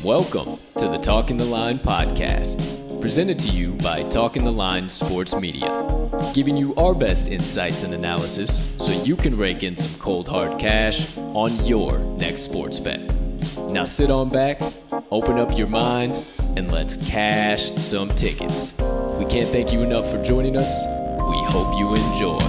Welcome to the Talking the Line podcast, presented to you by Talking the Line Sports Media, giving you our best insights and analysis so you can rake in some cold hard cash on your next sports bet. Now sit on back, open up your mind, and let's cash some tickets. We can't thank you enough for joining us. We hope you enjoy.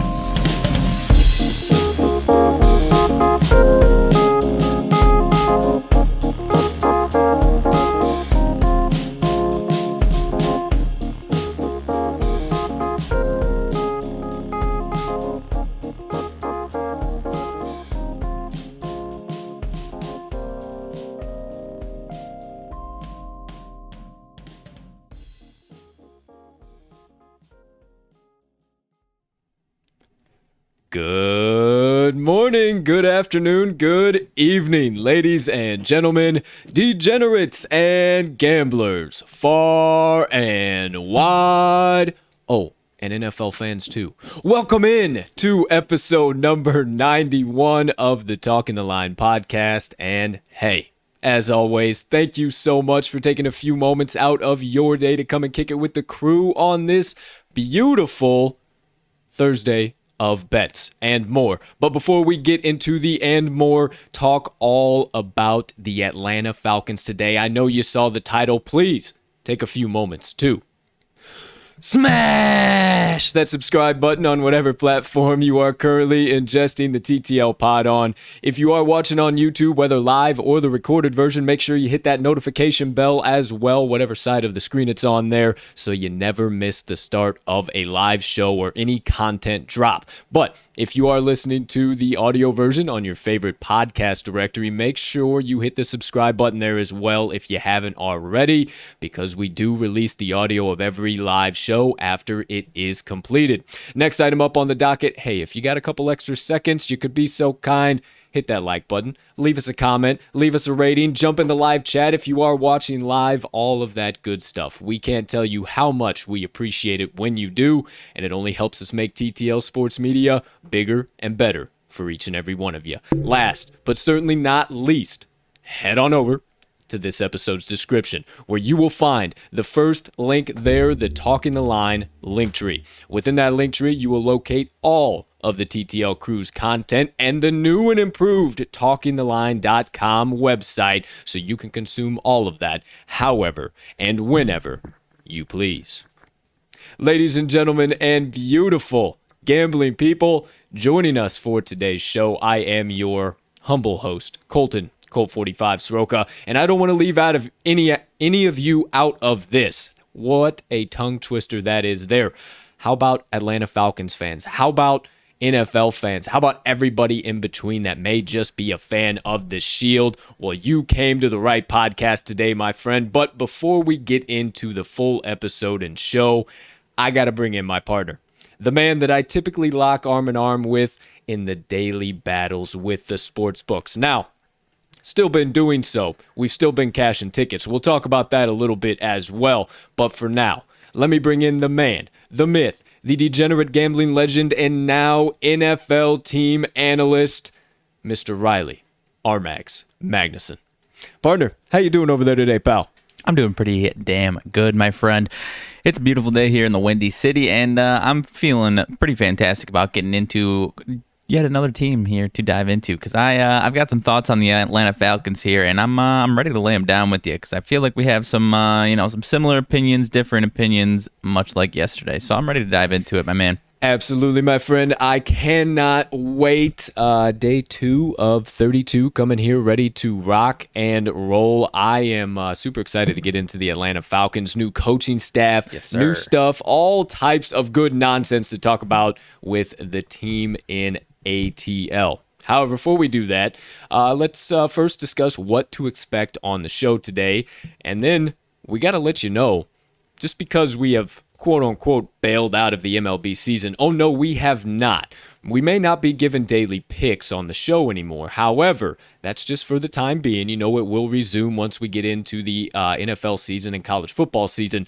Good morning, good afternoon, good evening, ladies and gentlemen, degenerates and gamblers, far and wide. Oh, and NFL fans too. Welcome in to episode number 91 of the Talking the Line podcast. And hey, as always, thank you so much for taking a few moments out of your day to come and kick it with the crew on this beautiful Thursday of bets and more. But before we get into the and more, talk all about the Atlanta Falcons today. I know you saw the title. Please take a few moments to smash that subscribe button on whatever platform you are currently ingesting the TTL pod on. If you are watching on YouTube, whether live or the recorded version, make sure you hit that notification bell as well, whatever side of the screen it's on there, so you never miss the start of a live show or any content drop. But if you are listening to the audio version on your favorite podcast directory, make sure you hit the subscribe button there as well if you haven't already, because we do release the audio of every live show after it is completed. Next item up on the docket, hey, if you got a couple extra seconds, you could be so kind, hit that like button, leave us a comment, leave us a rating, jump in the live chat if you are watching live, all of that good stuff. We can't tell you how much we appreciate it when you do, and it only helps us make TTL Sports Media bigger and better for each and every one of you. Last, but certainly not least, head on over to this episode's description, where you will find the first link there, the Talking the Line link tree. Within that link tree, you will locate all of the TTL Crew's content and the new and improved TalkingTheLine.com website, so you can consume all of that however and whenever you please. Ladies and gentlemen and beautiful gambling people, joining us for today's show, I am your humble host, Colt 45 Soroka, and I don't want to leave out of any of you out of this. What a tongue twister that is there. How about Atlanta Falcons fans? How about NFL fans? How about everybody in between that may just be a fan of the Shield? Well, you came to the right podcast today, my friend. But before we get into the full episode and show, I got to bring in my partner, the man that I typically lock arm in arm with in the daily battles with the sports books. Now, still been doing so. We've still been cashing tickets. We'll talk about that a little bit as well. But for now, let me bring in the man, the myth, the degenerate gambling legend, and now NFL team analyst, Mr. Riley RMags Magnuson. Partner, how you doing over there today, pal? I'm doing pretty damn good, my friend. It's a beautiful day here in the Windy City, and I'm feeling pretty fantastic about getting into yet another team here to dive into, because I've got some thoughts on the Atlanta Falcons here, and I'm ready to lay them down with you, because I feel like we have some some similar opinions, different opinions, much like yesterday. So I'm ready to dive into it, my man. Absolutely, my friend. I cannot wait. Day 2 of 32 coming here, ready to rock and roll. I am super excited to get into the Atlanta Falcons. New coaching staff, yes, sir. New stuff, all types of good nonsense to talk about with the team in ATL. However, before we do that, let's first discuss what to expect on the show today. And then we got to let you know, just because we have quote unquote bailed out of the MLB season. Oh no, we have not. We may not be given daily picks on the show anymore. However, that's just for the time being. You know, it will resume once we get into the NFL season and college football season.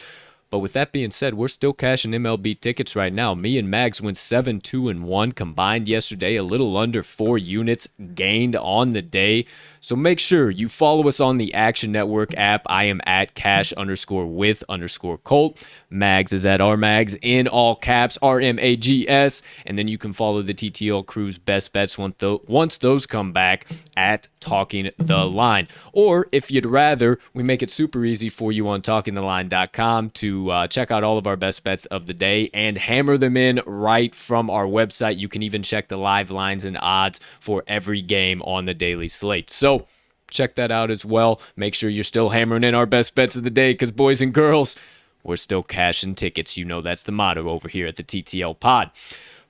But with that being said, we're still cashing MLB tickets right now. Me and Mags went 7-2-1 combined yesterday, a little under 4 units gained on the day. So make sure you follow us on the Action Network app. I am at cash_with_Colt. Mags is at RMags in all caps, RMAGS. And then you can follow the TTL crew's best bets once those come back at Talking the Line. Or if you'd rather, we make it super easy for you on talkingtheline.com to check out all of our best bets of the day and hammer them in right from our website. You can even check the live lines and odds for every game on the daily slate. So check that out as well. Make sure you're still hammering in our best bets of the day because, boys and girls, we're still cashing tickets. You know that's the motto over here at the TTL Pod.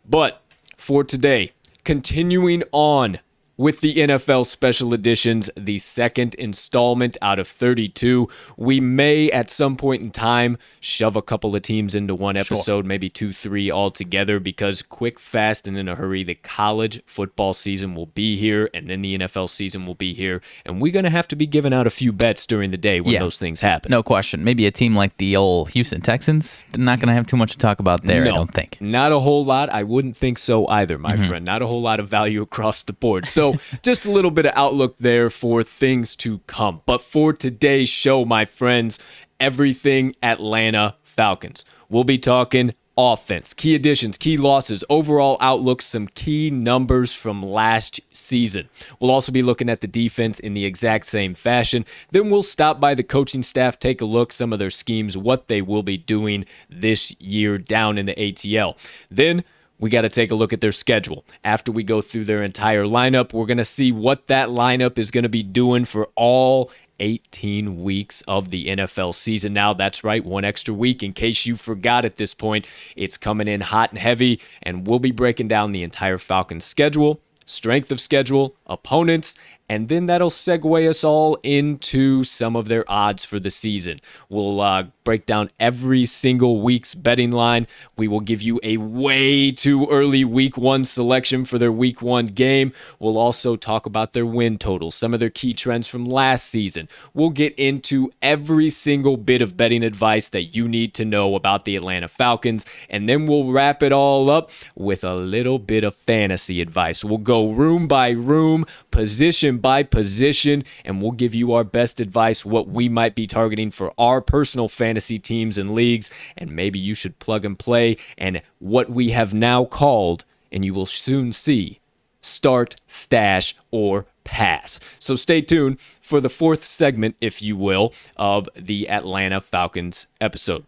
But for today, continuing on with the NFL Special Editions, the second installment out of 32. We may, at some point in time, shove a couple of teams into one episode, maybe 2, 3 altogether, because quick, fast, and in a hurry, the college football season will be here, and then the NFL season will be here, and we're going to have to be giving out a few bets during the day when those things happen. No question. Maybe a team like the old Houston Texans, not going to have too much to talk about there, I don't think. Not a whole lot. I wouldn't think so either, my friend. Not a whole lot of value across the board. So just a little bit of outlook there for things to come. But for today's show, my friends, everything Atlanta Falcons. We'll be talking offense, key additions, key losses, overall outlook, some key numbers from last season. We'll also be looking at the defense in the exact same fashion. Then we'll stop by the coaching staff, take a look, some of their schemes, what they will be doing this year down in the ATL. Then we got to take a look at their schedule. After we go through their entire lineup, we're going to see what that lineup is going to be doing for all 18 weeks of the NFL season. Now, that's right, one extra week. In case you forgot at this point, it's coming in hot and heavy, and we'll be breaking down the entire Falcons schedule, strength of schedule, opponents, and then that'll segue us all into some of their odds for the season. We'll break down every single week's betting line. We will give you a way too early week 1 selection for their week 1 game. We'll also talk about their win totals, some of their key trends from last season. We'll get into every single bit of betting advice that you need to know about the Atlanta Falcons, and then we'll wrap it all up with a little bit of fantasy advice. We'll go room by room, position by position, and we'll give you our best advice, what we might be targeting for our personal fantasy teams and leagues, and maybe you should plug and play, and what we have now called, and you will soon see, start, stash, or pass. So stay tuned for the 4th segment, if you will, of the Atlanta Falcons episode.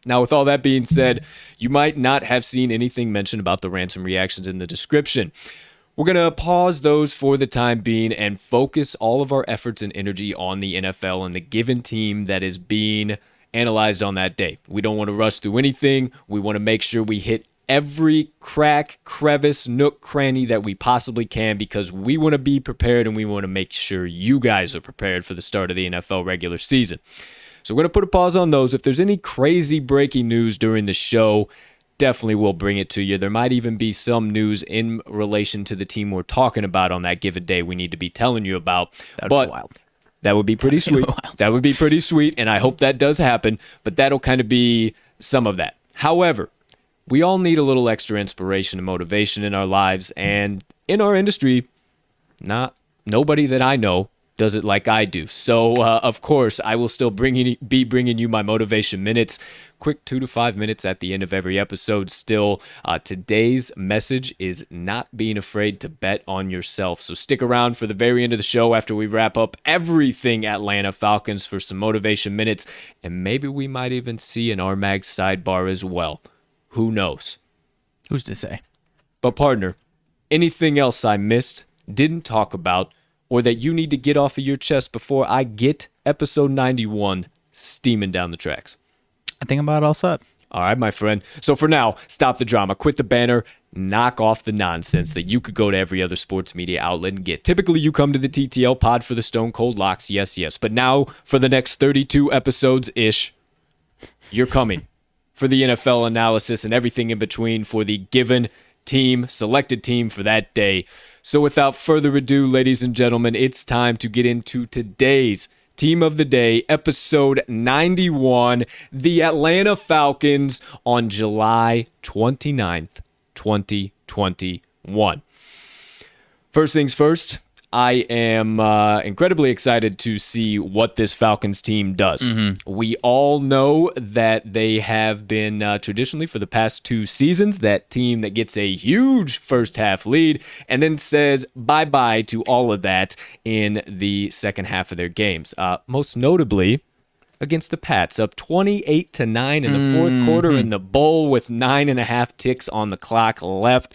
Now, with all that being said, you might not have seen anything mentioned about the Rants Reactions in the description. We're going to pause those for the time being and focus all of our efforts and energy on the NFL and the given team that is being analyzed on that day. We don't want to rush through anything. We want to make sure we hit every crack, crevice, nook, cranny that we possibly can because we want to be prepared and we want to make sure you guys are prepared for the start of the NFL regular season. So we're going to put a pause on those. If there's any crazy breaking news during the show, definitely will bring it to you. There might even be some news in relation to the team we're talking about on that given day we need to be telling you about. That'd be wild. That would be pretty sweet. That would be pretty sweet, and I hope that does happen, but that'll kind of be some of that. However, we all need a little extra inspiration and motivation in our lives, and in our industry, nobody that I know does it like I do. So, of course, I will still be bringing you my motivation minutes, quick 2 to 5 minutes at the end of every episode. Still, today's message is not being afraid to bet on yourself. So stick around for the very end of the show after we wrap up everything Atlanta Falcons for some motivation minutes, and maybe we might even see an RMags sidebar as well. Who knows? Who's to say? But partner, anything else I missed, didn't talk about, or that you need to get off of your chest before I get episode 91 steaming down the tracks? I think I'm about all set. All right, my friend. So for now, stop the drama, quit the banner, knock off the nonsense that you could go to every other sports media outlet and get. Typically, you come to the TTL pod for the Stone Cold Locks, yes. But now, for the next 32 episodes-ish, you're coming for the NFL analysis and everything in between for the given team, selected team for that day. So without further ado, ladies and gentlemen, it's time to get into today's Team of the Day, episode 91, the Atlanta Falcons on July 29th, 2021. First things first, I am incredibly excited to see what this Falcons team does. We all know that they have been traditionally for the past 2 seasons that team that gets a huge first half lead and then says bye-bye to all of that in the second half of their games. Most notably against the Pats, up 28-9 in the fourth quarter in the bowl with 9.5 ticks on the clock left.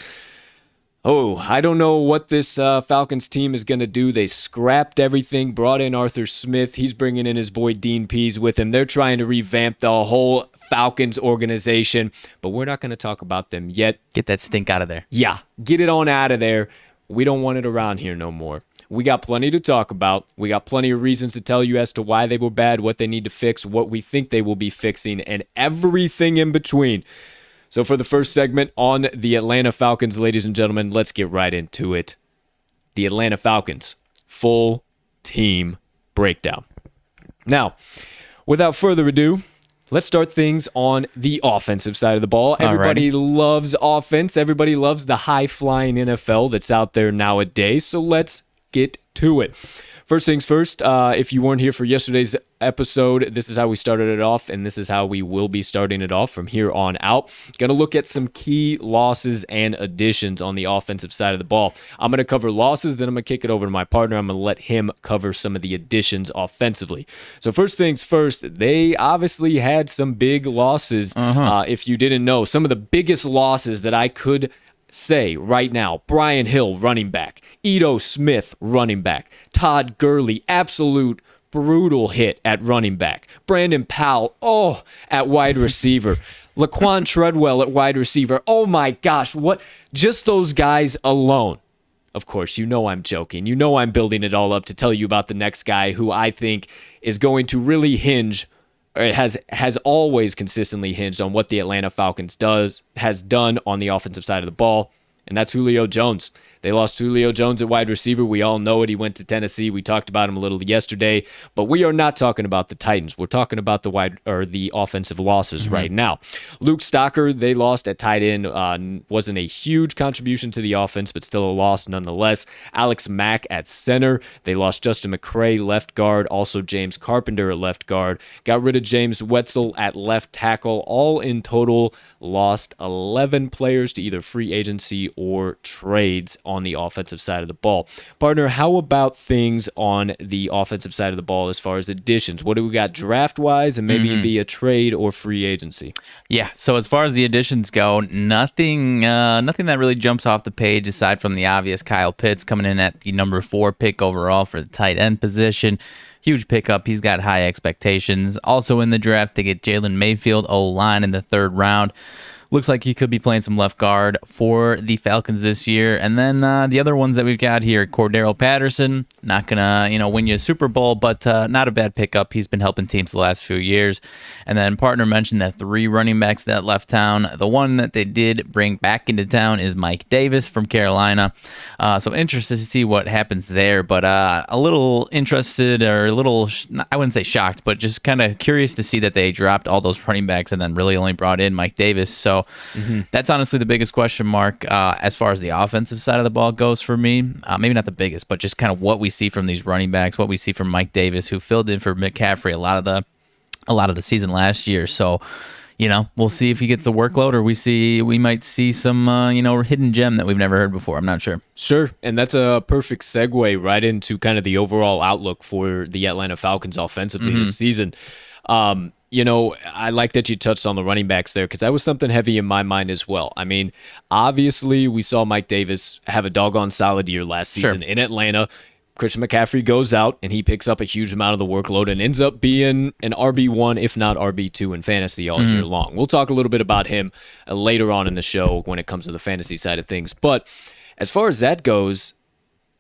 Oh, I don't know what this Falcons team is going to do. They scrapped everything, brought in Arthur Smith. He's bringing in his boy Dean Pease with him. They're trying to revamp the whole Falcons organization, but we're not going to talk about them yet. Get that stink out of there. Yeah, get it on out of there. We don't want it around here no more. We got plenty to talk about. We got plenty of reasons to tell you as to why they were bad, what they need to fix, what we think they will be fixing, and everything in between. So for the first segment on the Atlanta Falcons, ladies and gentlemen, let's get right into it. The Atlanta Falcons, full team breakdown. Now, without further ado, let's start things on the offensive side of the ball. Everybody loves offense. Everybody loves the high-flying NFL that's out there nowadays. So let's get to it. First things first, if you weren't here for yesterday's episode, this is how we started it off, and this is how we will be starting it off from here on out. Going to look at some key losses and additions on the offensive side of the ball. I'm going to cover losses, then I'm going to kick it over to my partner. I'm going to let him cover some of the additions offensively. So first things first, they obviously had some big losses. If you didn't know, some of the biggest losses that I could say right now: Brian Hill, running back; Ito Smith, running back; Todd Gurley, absolute brutal hit at running back; Brandon Powell, at wide receiver; Laquan Treadwell at wide receiver. Oh my gosh, what? Just those guys alone. Of course, you know I'm joking. You know I'm building it all up to tell you about the next guy who I think is going to really hinge, or has always consistently hinged on what the Atlanta Falcons has done on the offensive side of the ball, and that's Julio Jones. They lost Julio Jones at wide receiver. We all know it. He went to Tennessee. We talked about him a little yesterday, but we are not talking about the Titans. We're talking about the offensive losses right now. Luke Stocker, they lost at tight end. Wasn't a huge contribution to the offense, but still a loss nonetheless. Alex Mack at center. They lost Justin McCray, left guard. Also James Carpenter at left guard. Got rid of James Wetzel at left tackle. All in total, lost 11 players to either free agency or trades on the offensive side of the ball. Partner, how about things on the offensive side of the ball as far as additions? What do we got draft-wise and maybe via trade or free agency? Yeah, so as far as the additions go, nothing that really jumps off the page aside from the obvious. Kyle Pitts coming in at the number 4 pick overall for the tight end position. Huge pickup. He's got high expectations. Also in the draft, they get Jalen Mayfield, O-line, in the 3rd round. Looks like he could be playing some left guard for the Falcons this year. And then the other ones that we've got here, Cordero Patterson, not going to win you a Super Bowl, but not a bad pickup. He's been helping teams the last few years. And then partner mentioned that 3 running backs that left town. The one that they did bring back into town is Mike Davis from Carolina. So interested to see what happens there, but a little interested, or a little, I wouldn't say shocked, but just kind of curious to see that they dropped all those running backs and then really only brought in Mike Davis. So that's honestly the biggest question mark as far as the offensive side of the ball goes for me. Maybe not the biggest, but just kind of what we see from these running backs, what we see from Mike Davis, who filled in for McCaffrey a lot of the season last year. So, we'll see if he gets the workload, or we might see some hidden gem that we've never heard before. I'm not sure. Sure, and that's a perfect segue right into kind of the overall outlook for the Atlanta Falcons offensively this season. I like that you touched on the running backs there, because that was something heavy in my mind as well. I mean, obviously, we saw Mike Davis have a doggone solid year last season in Atlanta. Christian McCaffrey goes out, and he picks up a huge amount of the workload and ends up being an RB1, if not RB2 in fantasy all year long. We'll talk a little bit about him later on in the show when it comes to the fantasy side of things. But as far as that goes,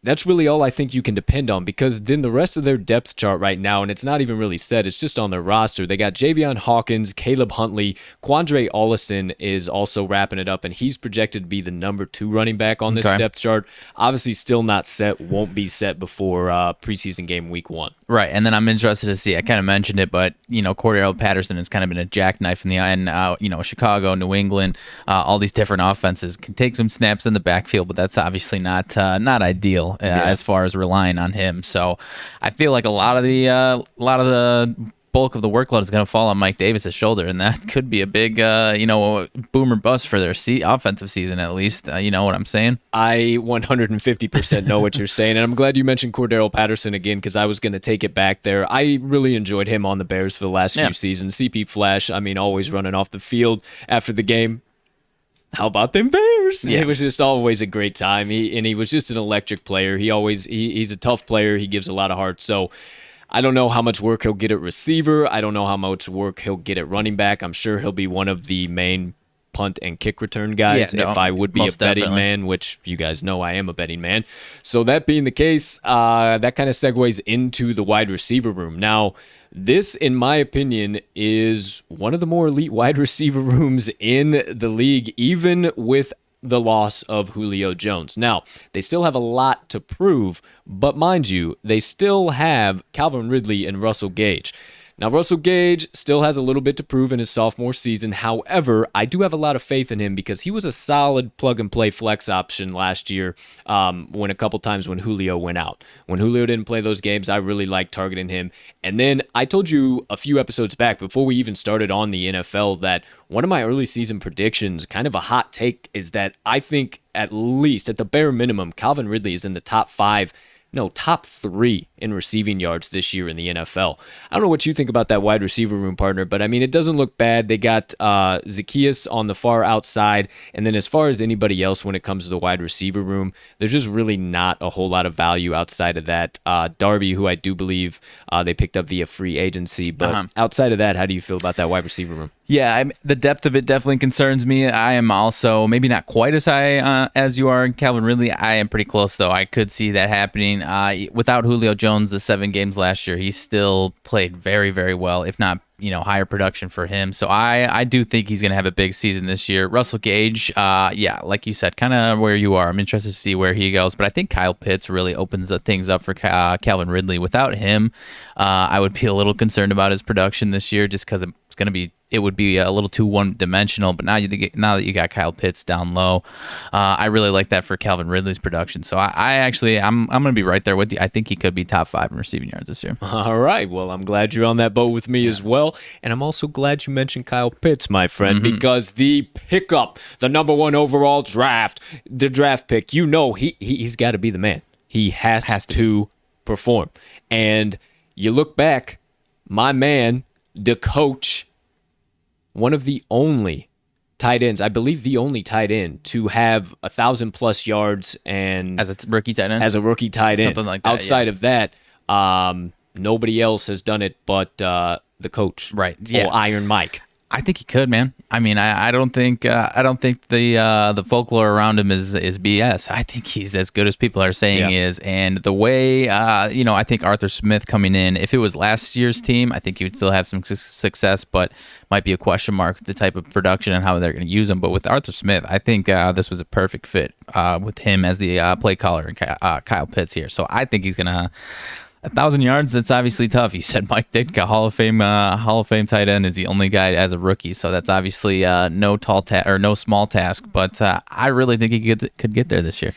that's really all I think you can depend on, because then the rest of their depth chart right now, and it's not even really set, it's just on their roster. They got Javion Hawkins, Caleb Huntley, Quandre Ollison is also wrapping it up, and he's projected to be the number 2 running back on this depth chart. Obviously still not set, won't be set before preseason game week 1. Right, and then I'm interested to see, I kind of mentioned it, but, Cordell Patterson has kind of been a jackknife in the end. Chicago, New England, all these different offenses can take some snaps in the backfield, but that's obviously not ideal as far as relying on him. So I feel like a lot of the bulk of the workload is going to fall on Mike Davis's shoulder, and that could be a big, boom or bust for their offensive season, at least. You know what I'm saying? I 150% know what you're saying, and I'm glad you mentioned Cordell Patterson again, because I was going to take it back there. I really enjoyed him on the Bears for the last few seasons. CP Flash, always running off the field after the game. How about them Bears? Yeah. It was just always a great time. He was just an electric player. He's a tough player. He gives a lot of heart. So I don't know how much work he'll get at receiver. I don't know how much work he'll get at running back. I'm sure he'll be one of the main punt and kick return guys if I would be a betting man, which you guys know I am a betting man. So that being the case, that kind of segues into the wide receiver room. Now, this, in my opinion, is one of the more elite wide receiver rooms in the league, even with the loss of Julio Jones. Now, they still have a lot to prove, but mind you, they still have Calvin Ridley and Russell Gage. Now, Russell Gage still has a little bit to prove in his sophomore season. However, I do have a lot of faith in him because he was a solid plug-and-play flex option last year when a couple times when Julio went out. When Julio didn't play those games, I really liked targeting him. And then I told you a few episodes back, before we even started on the NFL, that one of my early season predictions, kind of a hot take, is that I think at least, at the bare minimum, Calvin Ridley is in the top 3 in receiving yards this year in the NFL. I don't know what you think about that wide receiver room, partner, but it doesn't look bad. They got Zacchaeus on the far outside, and then as far as anybody else when it comes to the wide receiver room, there's just really not a whole lot of value outside of that. Darby, who I do believe they picked up via free agency, but outside of that, how do you feel about that wide receiver room? Yeah, the depth of it definitely concerns me. I am also maybe not quite as high as you are, Calvin Ridley. I am pretty close, though. I could see that happening. Without Julio Jones, the 7 games last year, he still played very, very well, if not higher production for him. So I do think he's going to have a big season this year. Russell Gage, like you said, kind of where you are. I'm interested to see where he goes, but I think Kyle Pitts really opens things up for Calvin Ridley. Without him, I would be a little concerned about his production this year, just because it would be a little too one-dimensional. But now that you got Kyle Pitts down low, I really like that for Calvin Ridley's production. So I'm going to be right there with you. I think he could be top 5 in receiving yards this year. All right. Well, I'm glad you're on that boat with me as well. And I'm also glad you mentioned Kyle Pitts, my friend, because the pickup, the number 1 overall the draft pick, he's got to be the man. He has to perform. And you look back, my man, the coach, one of the only tight ends, I believe the only tight end to have 1,000+ yards and as a rookie tight end, something like that. Outside of that, nobody else has done it but the coach, right? Yeah, Iron Mike. I think he could, man. I don't think the folklore around him is BS. I think he's as good as people are saying he is. And the way I think Arthur Smith coming in, if it was last year's team, I think he would still have some success, but might be a question mark the type of production and how they're going to use him. But with Arthur Smith, I think this was a perfect fit with him as the play caller and Kyle Pitts here. So I think he's gonna. 1,000 yards, that's obviously tough. You said Mike Ditka, Hall of Fame tight end, is the only guy as a rookie, so that's obviously no small task. But I really think he could get there this year.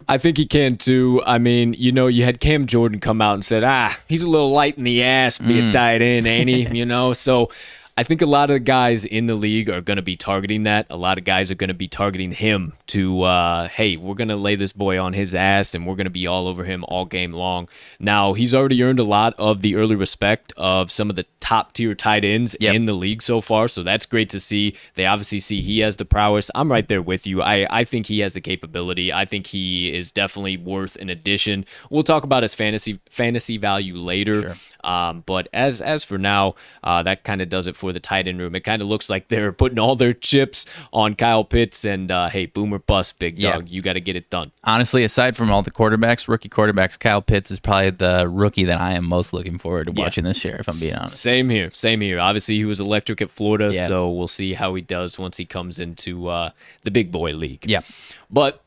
I think he can too. You had Cam Jordan come out and said, he's a little light in the ass, be a tight end, ain't he? So I think a lot of the guys in the league are going to be targeting that. A lot of guys are going to be targeting him to, hey, we're going to lay this boy on his ass and we're going to be all over him all game long. Now, he's already earned a lot of the early respect of some of the top-tier tight ends in the league so far, so that's great to see. They obviously see he has the prowess. I'm right there with you. I think he has the capability. I think he is definitely worth an addition. We'll talk about his fantasy value later. But as for now, that kind of does it for the tight end room. It kind of looks like they're putting all their chips on Kyle Pitts, and hey, boom or bust, big dog. You got to get it done. Honestly, aside from all the quarterbacks, rookie quarterbacks, Kyle Pitts is probably the rookie that I am most looking forward to watching this year, if I'm being honest. Same here. Obviously, he was electric at Florida, so we'll see how he does once he comes into the big boy league. Yeah. But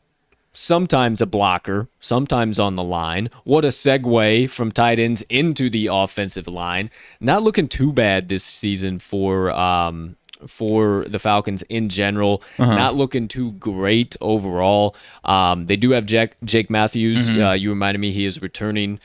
sometimes a blocker, sometimes on the line. What a segue from tight ends into the offensive line. Not looking too bad this season for the Falcons in general. Not looking too great overall. They do have Jake Matthews. You reminded me he is returning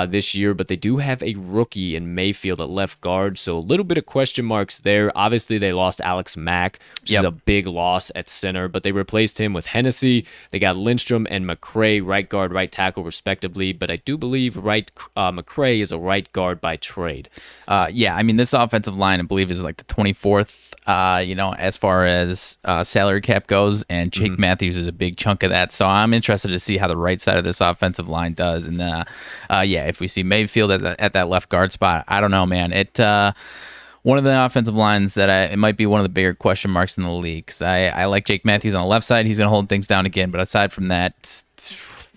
this year, but they do have a rookie in Mayfield at left guard, so a little bit of question marks there. Obviously, they lost Alex Mack, which is a big loss at center, but they replaced him with Hennessy. They got Lindstrom and McCray, right guard, right tackle, respectively, but I do believe McCray is a right guard by trade. I mean, this offensive line, I believe, is like the 24th, as far as salary cap goes, and Jake Matthews is a big chunk of that. So I'm interested to see how the right side of this offensive line does. And if we see Mayfield at that left guard spot, I don't know, man. One of the offensive lines that it might be one of the bigger question marks in the league. 'Cause I like Jake Matthews on the left side. He's going to hold things down again. But aside from that,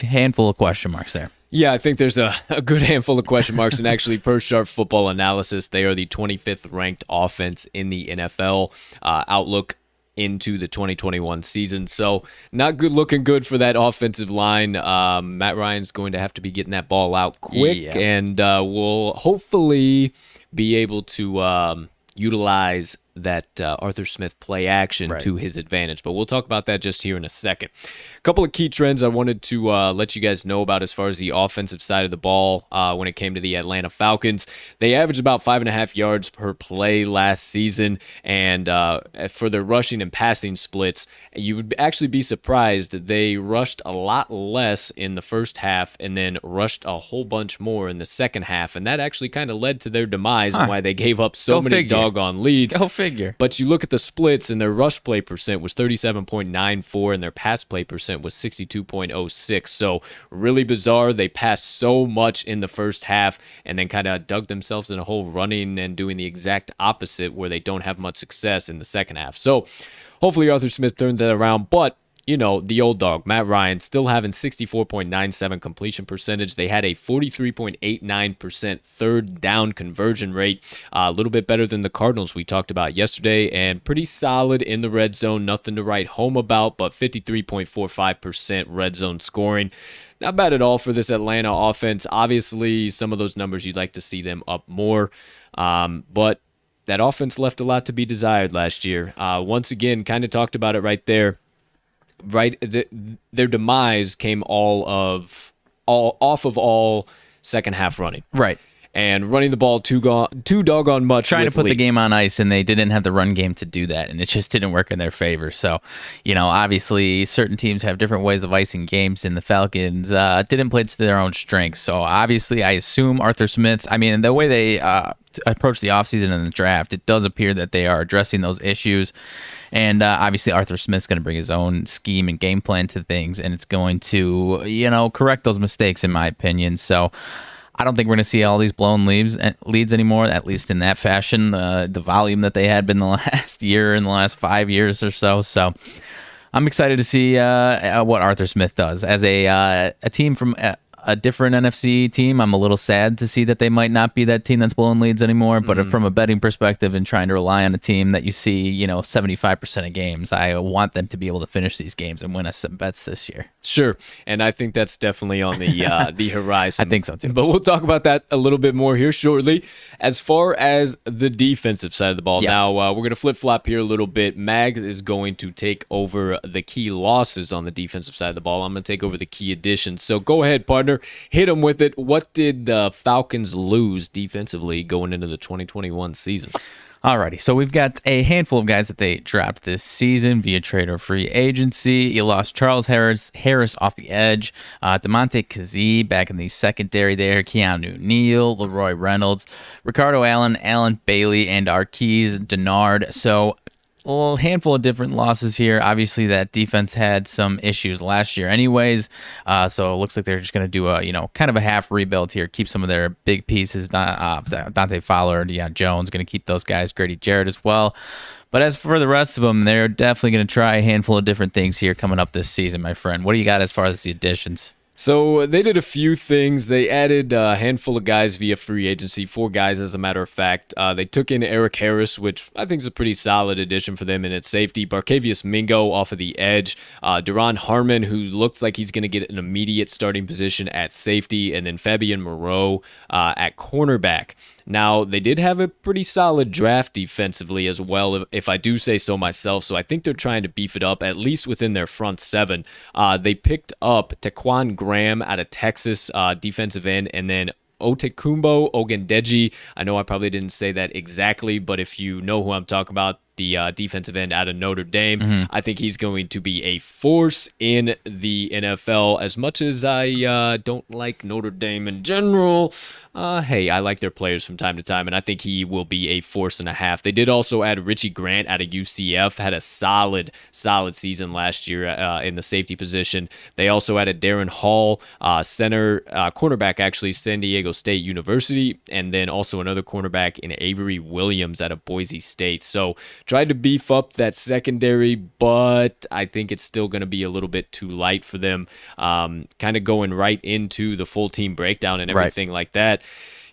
handful of question marks there. Yeah, I think there's a good handful of question marks, and actually, per Sharp Football Analysis, they are the 25th ranked offense in the NFL outlook into the 2021 season. So not looking good for that offensive line. Matt Ryan's going to have to be getting that ball out quick, and we'll hopefully be able to utilize that Arthur Smith play action to his advantage. But we'll talk about that just here in a second. A couple of key trends I wanted to let you guys know about as far as the offensive side of the ball when it came to the Atlanta Falcons. They averaged about 5.5 yards per play last season, and for their rushing and passing splits, you would actually be surprised. They rushed a lot less in the first half and then rushed a whole bunch more in the second half, and that actually kind of led to their demise and why they gave up so many doggone leads. Go figure. But you look at the splits, and their rush play percent was 37.94, and their pass play percent was 62.06. So really bizarre. They passed so much in the first half and then kind of dug themselves in a hole running and doing the exact opposite where they don't have much success in the second half. So hopefully Arthur Smith turned that around, but the old dog, Matt Ryan, still having 64.97 completion percentage. They had a 43.89% third down conversion rate, a little bit better than the Cardinals we talked about yesterday, and pretty solid in the red zone. Nothing to write home about, but 53.45% red zone scoring. Not bad at all for this Atlanta offense. Obviously, some of those numbers you'd like to see them up more, but that offense left a lot to be desired last year. Once again, kind of talked about it right there. Their demise came off of all second half running. Right. And running the ball too doggone much. Trying to put the game on ice, and they didn't have the run game to do that, and it just didn't work in their favor. So, obviously certain teams have different ways of icing games, and the Falcons didn't play to their own strengths. So obviously I assume Arthur Smith, the way they approach the offseason and the draft, it does appear that they are addressing those issues. And obviously Arthur Smith's going to bring his own scheme and game plan to things, and it's going to, correct those mistakes, in my opinion. So I don't think we're going to see all these blown leads anymore, at least in that fashion. The volume that they had been the last year and the last 5 years or so. So I'm excited to see what Arthur Smith does. As a team from a different NFC team, I'm a little sad to see that they might not be that team that's blowing leads anymore. But from a betting perspective and trying to rely on a team that you see, 75% of games, I want them to be able to finish these games and win us some bets this year. Sure, and I think that's definitely on the horizon. I think so too. But we'll talk about that a little bit more here shortly. As far as the defensive side of the ball, now we're going to flip-flop here a little bit. Mags is going to take over the key losses on the defensive side of the ball. I'm going to take over the key additions. So go ahead, partner. Hit them with it. What did the Falcons lose defensively going into the 2021 season? Alrighty, so we've got a handful of guys that they dropped this season via trade or free agency. You lost Charles Harris off the edge, DeMonte Kazee back in the secondary there, Keanu Neal, Leroy Reynolds, Ricardo Allen, Alan Bailey, and Arquise Denard. So a handful of different losses here. Obviously, that defense had some issues last year anyways, so it looks like they're just going to do a, kind of a half rebuild here, keep some of their big pieces. Dante Fowler, Deion Jones, going to keep those guys, Grady Jarrett as well. But as for the rest of them, they're definitely going to try a handful of different things here coming up this season, my friend. What do you got as far as the additions? So they did a few things. They added a handful of guys via free agency, 4 guys as a matter of fact. They took in Eric Harris, which I think is a pretty solid addition for them in its safety. Barkevius Mingo off of the edge. Duron Harmon, who looks like he's going to get an immediate starting position at safety. And then Fabian Moreau at cornerback. Now, they did have a pretty solid draft defensively as well, if I do say so myself, so I think they're trying to beef it up, at least within their front 7. They picked up Taquan Graham out of Texas, defensive end, and then Otekumbo Ogundeji. I know I probably didn't say that exactly, but if you know who I'm talking about, the defensive end out of Notre Dame. I think he's going to be a force in the NFL. As much as I don't like Notre Dame in general, hey, I like their players from time to time, and I think he will be a force and a half. They did also add Richie Grant out of UCF, had a solid season last year in the safety position. They also added Darren Hall, cornerback actually, San Diego State University, and then also another cornerback in Avery Williams out of Boise State. So tried to beef up that secondary, but I think it's still going to be a little bit too light for them. Kind of going right into the full team breakdown and everything like that.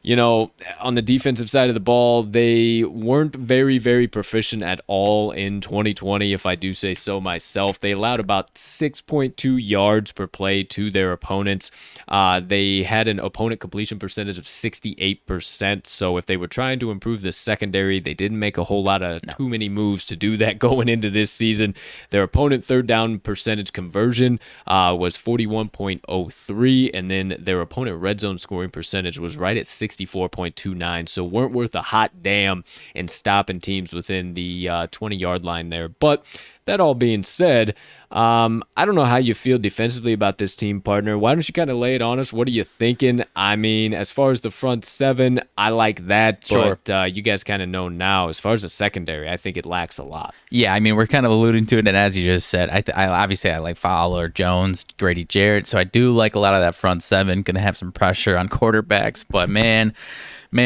You know, on the defensive side of the ball, they weren't very, very proficient at all in 2020, if I do say so myself. They allowed about 6.2 yards per play to their opponents. They had an opponent completion percentage of 68%. So if they were trying to improve the secondary, they didn't make a whole lot of too many moves to do that going into this season. Their opponent third down percentage conversion was 41.03, and then their opponent red zone scoring percentage was right at 64.29, so weren't worth a hot damn in stopping teams within the 20-yard line there. But that all being said, I don't know how you feel defensively about this team, partner. Why don't you kind of lay it on us? What are you thinking? I mean, as far as the front 7, I like that, Sure. but you guys kind of know now. As far as the secondary, I think it lacks a lot. Yeah, I mean, we're kind of alluding to it, and as you just said, I obviously like Fowler, Jones, Grady Jarrett, so I do like a lot of that front 7. Going to have some pressure on quarterbacks, but man,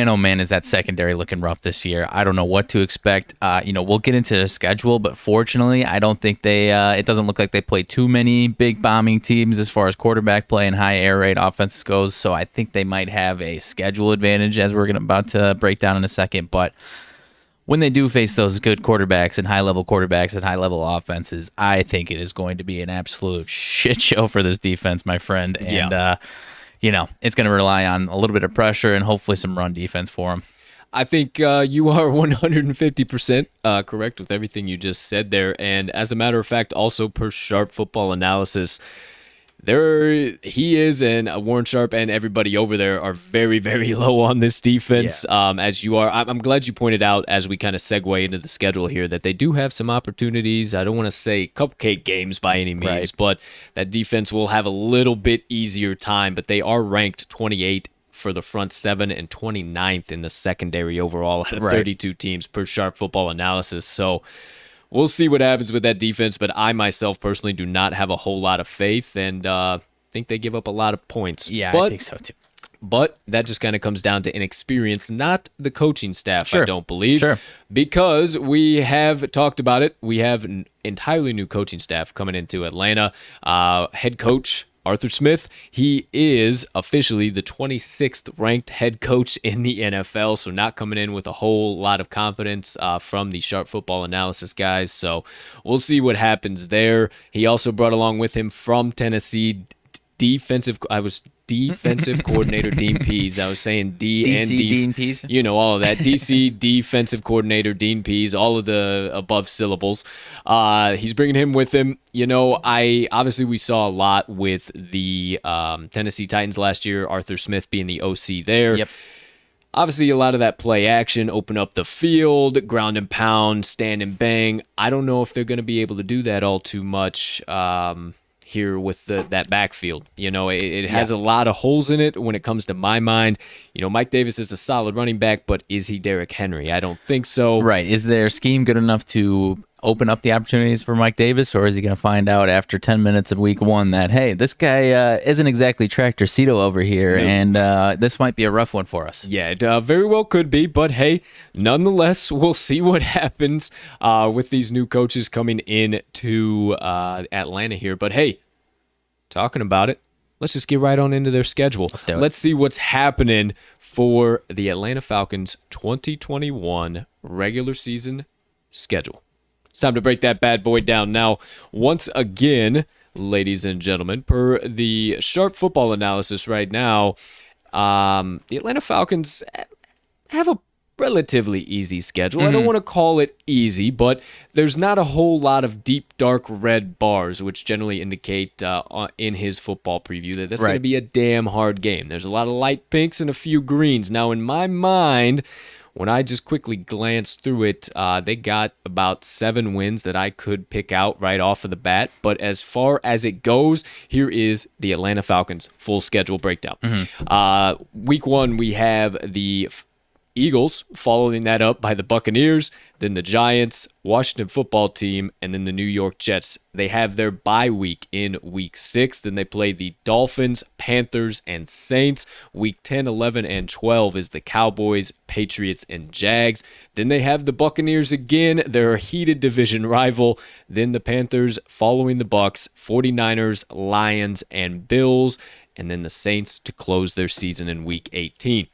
oh man, is that secondary looking rough this year. I don't know what to expect. We'll get into the schedule, but fortunately, I don't think it doesn't look like they play too many big bombing teams as far as quarterback play and high air raid offenses goes, so I think they might have a schedule advantage, as we're about to break down in a second. But when they do face those good quarterbacks and high-level quarterbacks and high-level offenses, I think it is going to be an absolute shit show for this defense, my friend. And, it's going to rely on a little bit of pressure and hopefully some run defense for them. I think you are 150% correct with everything you just said there. And as a matter of fact, also per Sharp Football Analysis, he is, and Warren Sharp and everybody over there are very, very low on this defense, as you are. I'm glad you pointed out, as we kind of segue into the schedule here, that they do have some opportunities. I don't want to say cupcake games by any means, but that defense will have a little bit easier time. But they are ranked 28 for the front 7 and 29th in the secondary overall out of 32 teams per Sharp Football Analysis. So we'll see what happens with that defense, but I myself personally do not have a whole lot of faith and think they give up a lot of points. Yeah, I think so too. But that just kind of comes down to inexperience, not the coaching staff, Sure. I don't believe. Sure. Because we have talked about it. We have an entirely new coaching staff coming into Atlanta. Head coach Arthur Smith, he is officially the 26th ranked head coach in the NFL, so not coming in with a whole lot of confidence from the Sharp Football Analysis guys, so we'll see what happens there. He also brought along with him from Tennessee defensive coordinator Dean Pease. I was saying Dean Pease. You know, all of that. DC defensive coordinator Dean Pease, all of the above syllables. He's bringing him with him. You know, we saw a lot with the Tennessee Titans last year, Arthur Smith being the OC there. Yep. Obviously, a lot of that play action, open up the field, ground and pound, stand and bang. I don't know if they're going to be able to do that all too much here with that backfield. You know, it has a lot of holes in it when it comes to my mind. You know, Mike Davis is a solid running back, but is he Derrick Henry? I don't think so. Right. Is their scheme good enough to open up the opportunities for Mike Davis, or is he going to find out after 10 minutes of week one that, hey, this guy isn't exactly Tractor Cito over here, and this might be a rough one for us? Yeah, it very well could be, but hey, nonetheless, we'll see what happens with these new coaches coming in to Atlanta here. But hey, talking about it, let's just get right on into their schedule. Let's do it. Let's see what's happening for the Atlanta Falcons 2021 regular season schedule. It's time to break that bad boy down. Now, once again, ladies and gentlemen, per the Sharp Football Analysis right now, the Atlanta Falcons have a relatively easy schedule. I don't want to call it easy, but there's not a whole lot of deep, dark red bars, which generally indicate in his football preview that that's going to be a damn hard game. There's a lot of light pinks and a few greens. Now, in my mind, when I just quickly glanced through it, they got about 7 wins that I could pick out right off of the bat. But as far as it goes, here is the Atlanta Falcons full schedule breakdown. Week 1, we have the Eagles, following that up by the Buccaneers, then the Giants, Washington Football Team, and then the New York Jets. They have their bye week in week 6. Then they play the Dolphins, Panthers, and Saints. Week 10, 11, and 12 is the Cowboys, Patriots, and Jags. Then they have the Buccaneers again. They're a heated division rival. Then the Panthers following the Bucs, 49ers, Lions, and Bills. And then the Saints to close their season in week 18.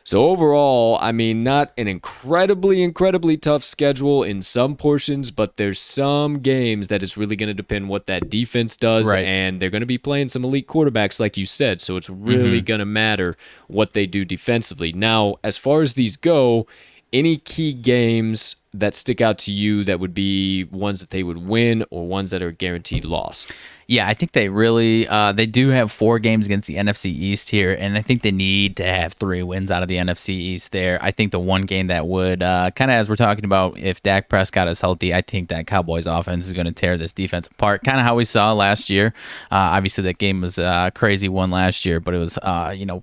So overall, I mean, not an incredibly tough schedule in some portions, but there's some games that it's really going to depend what that defense does, and they're going to be playing some elite quarterbacks, like you said, so it's really going to matter what they do defensively. Now, as far as these go, any key games that stick out to you that would be ones that they would win or ones that are a guaranteed loss? Yeah, I think they really they do have 4 games against the NFC East here, and I think they need to have 3 wins out of the NFC East there. I think the one game that would kind of, as we're talking about, if Dak Prescott is healthy, I think that Cowboys offense is going to tear this defense apart, kind of how we saw last year. Obviously, that game was a crazy one last year, but it was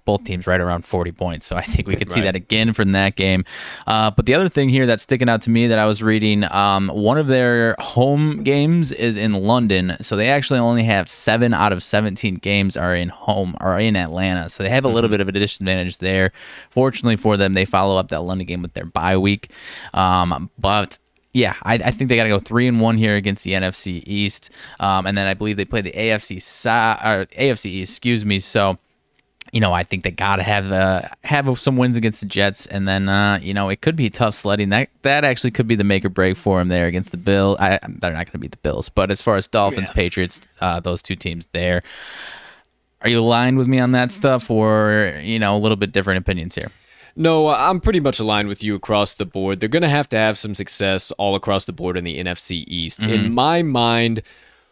both teams right around 40 points, so I think we could see that again from that game. But the other thing here that's sticking out to me that I was reading, one of their home games is in London, so they actually only have 7 out of 17 games are in Atlanta, so they have a little bit of a disadvantage there. Fortunately for them, they follow up that London game with their bye week, but yeah, I think they got to go 3-1 here against the NFC East, and then I believe they play the AFC East, excuse me. So I think they got to have some wins against the Jets, and then it could be tough sledding. That actually could be the make or break for them there against the Bills. They're not going to beat the Bills, but as far as Dolphins, Patriots, those 2 teams there, are you aligned with me on that stuff, or a little bit different opinions here? No, I'm pretty much aligned with you across the board. They're going to have some success all across the board in the NFC East. In my mind,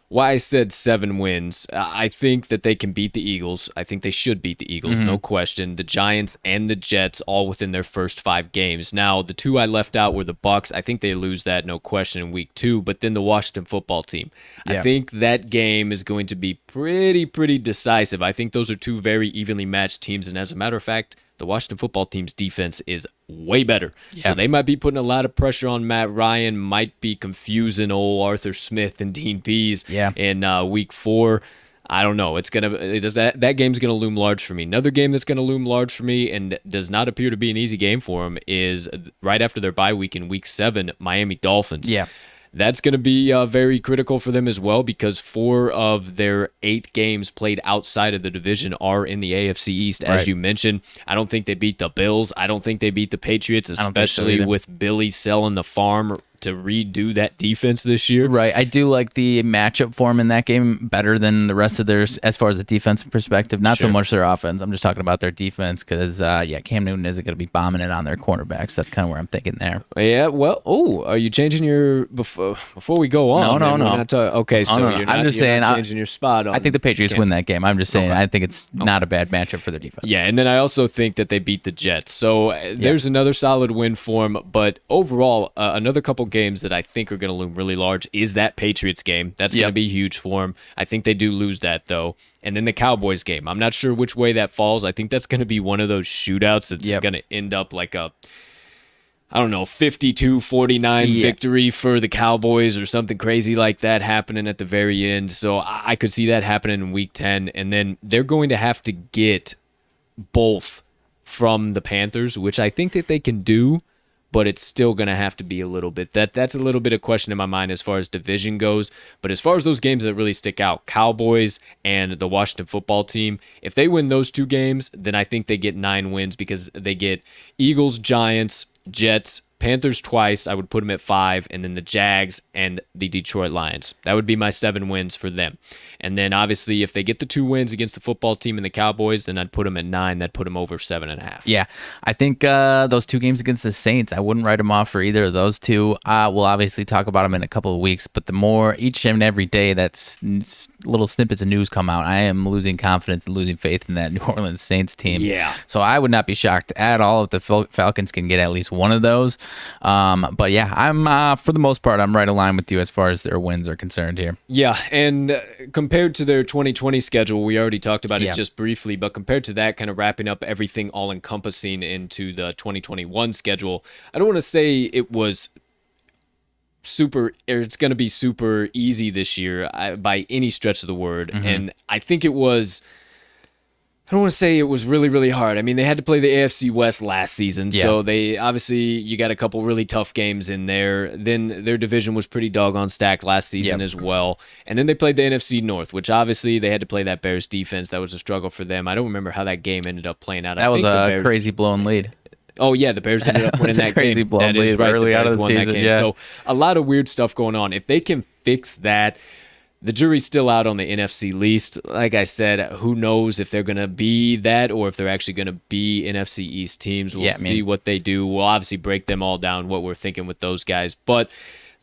why I said 7 wins, I think that they can beat the Eagles. I think they should beat the Eagles, no question. The Giants and the Jets all within their first 5 games. Now, the 2 I left out were the Bucs. I think they lose that, no question, in week 2. But then the Washington Football Team. I think that game is going to be pretty decisive. I think those are 2 very evenly matched teams. And as a matter of fact, the Washington Football Team's defense is way better. So they might be putting a lot of pressure on Matt Ryan, might be confusing old Arthur Smith and Dean Pease in week 4. I don't know. That game's going to loom large for me. Another game that's going to loom large for me and does not appear to be an easy game for them is right after their bye week in week 7, Miami Dolphins. Yeah. That's going to be very critical for them as well, because 4 of their 8 games played outside of the division are in the AFC East, as you mentioned. I don't think they beat the Bills. I don't think they beat the Patriots, especially with Billy selling the farm to redo that defense this year. Right. I do like the matchup for them in that game better than the rest of theirs as far as the defensive perspective. Not so much their offense. I'm just talking about their defense because, Cam Newton isn't going to be bombing it on their cornerbacks. That's kind of where I'm thinking there. Yeah, well, are you changing your... Before we go on... No. Okay, so you're not, I'm just saying, changing your spot on... I think the Patriots win that game. I'm just saying I think it's not a bad matchup for their defense. Yeah, and then I also think that they beat the Jets. So there's another solid win for them. But overall, another couple games that I think are going to loom really large is that Patriots game. That's going to be huge for them. I think they do lose that, though. And then the Cowboys game. I'm not sure which way that falls. I think that's going to be one of those shootouts that's going to end up like a I don't know, 52-49 victory for the Cowboys or something crazy like that happening at the very end. So I could see that happening in week 10. And then they're going to have to get both from the Panthers, which I think that they can do, but it's still going to have to be a little bit. That's a little bit of question in my mind as far as division goes. But as far as those games that really stick out, Cowboys and the Washington football team, if they win those two games, then I think they get 9 wins because they get Eagles, Giants, Jets, Panthers twice. I would put them at 5, and then the Jags and the Detroit Lions. That would be my 7 wins for them. And then obviously if they get the 2 wins against the football team and the Cowboys, then I'd put them at 9. That'd put them over 7.5. Yeah, I think those 2 games against the Saints, I wouldn't write them off for either of those two. We'll obviously talk about them in a couple of weeks, but the more each and every day that's little snippets of news come out, I am losing confidence and losing faith in that New Orleans Saints team. Yeah. So I would not be shocked at all if the Falcons can get at least one of those. But yeah, I'm for the most part, I'm right aligned with you as far as their wins are concerned here. Yeah, and compared to their 2020 schedule, we already talked about it just briefly, but compared to that, kind of wrapping up everything all-encompassing into the 2021 schedule, I don't want to say it was it's going to be super easy this year by any stretch of the word, and I think it was... I don't want to say it was really, really hard. I mean, they had to play the AFC West last season, so they obviously you got a couple really tough games in there. Then their division was pretty doggone stacked last season as well. And then they played the NFC North, which obviously they had to play that Bears defense. That was a struggle for them. I don't remember how that game ended up playing out. That was a crazy blown lead. Oh, yeah, the Bears ended up winning that crazy game. Blown lead right, early out of the season. So a lot of weird stuff going on. If they can fix that, the jury's still out on the NFC least. Like I said, who knows if they're going to be that or if they're actually going to be NFC East teams. We'll see what they do. We'll obviously break them all down, what we're thinking with those guys. But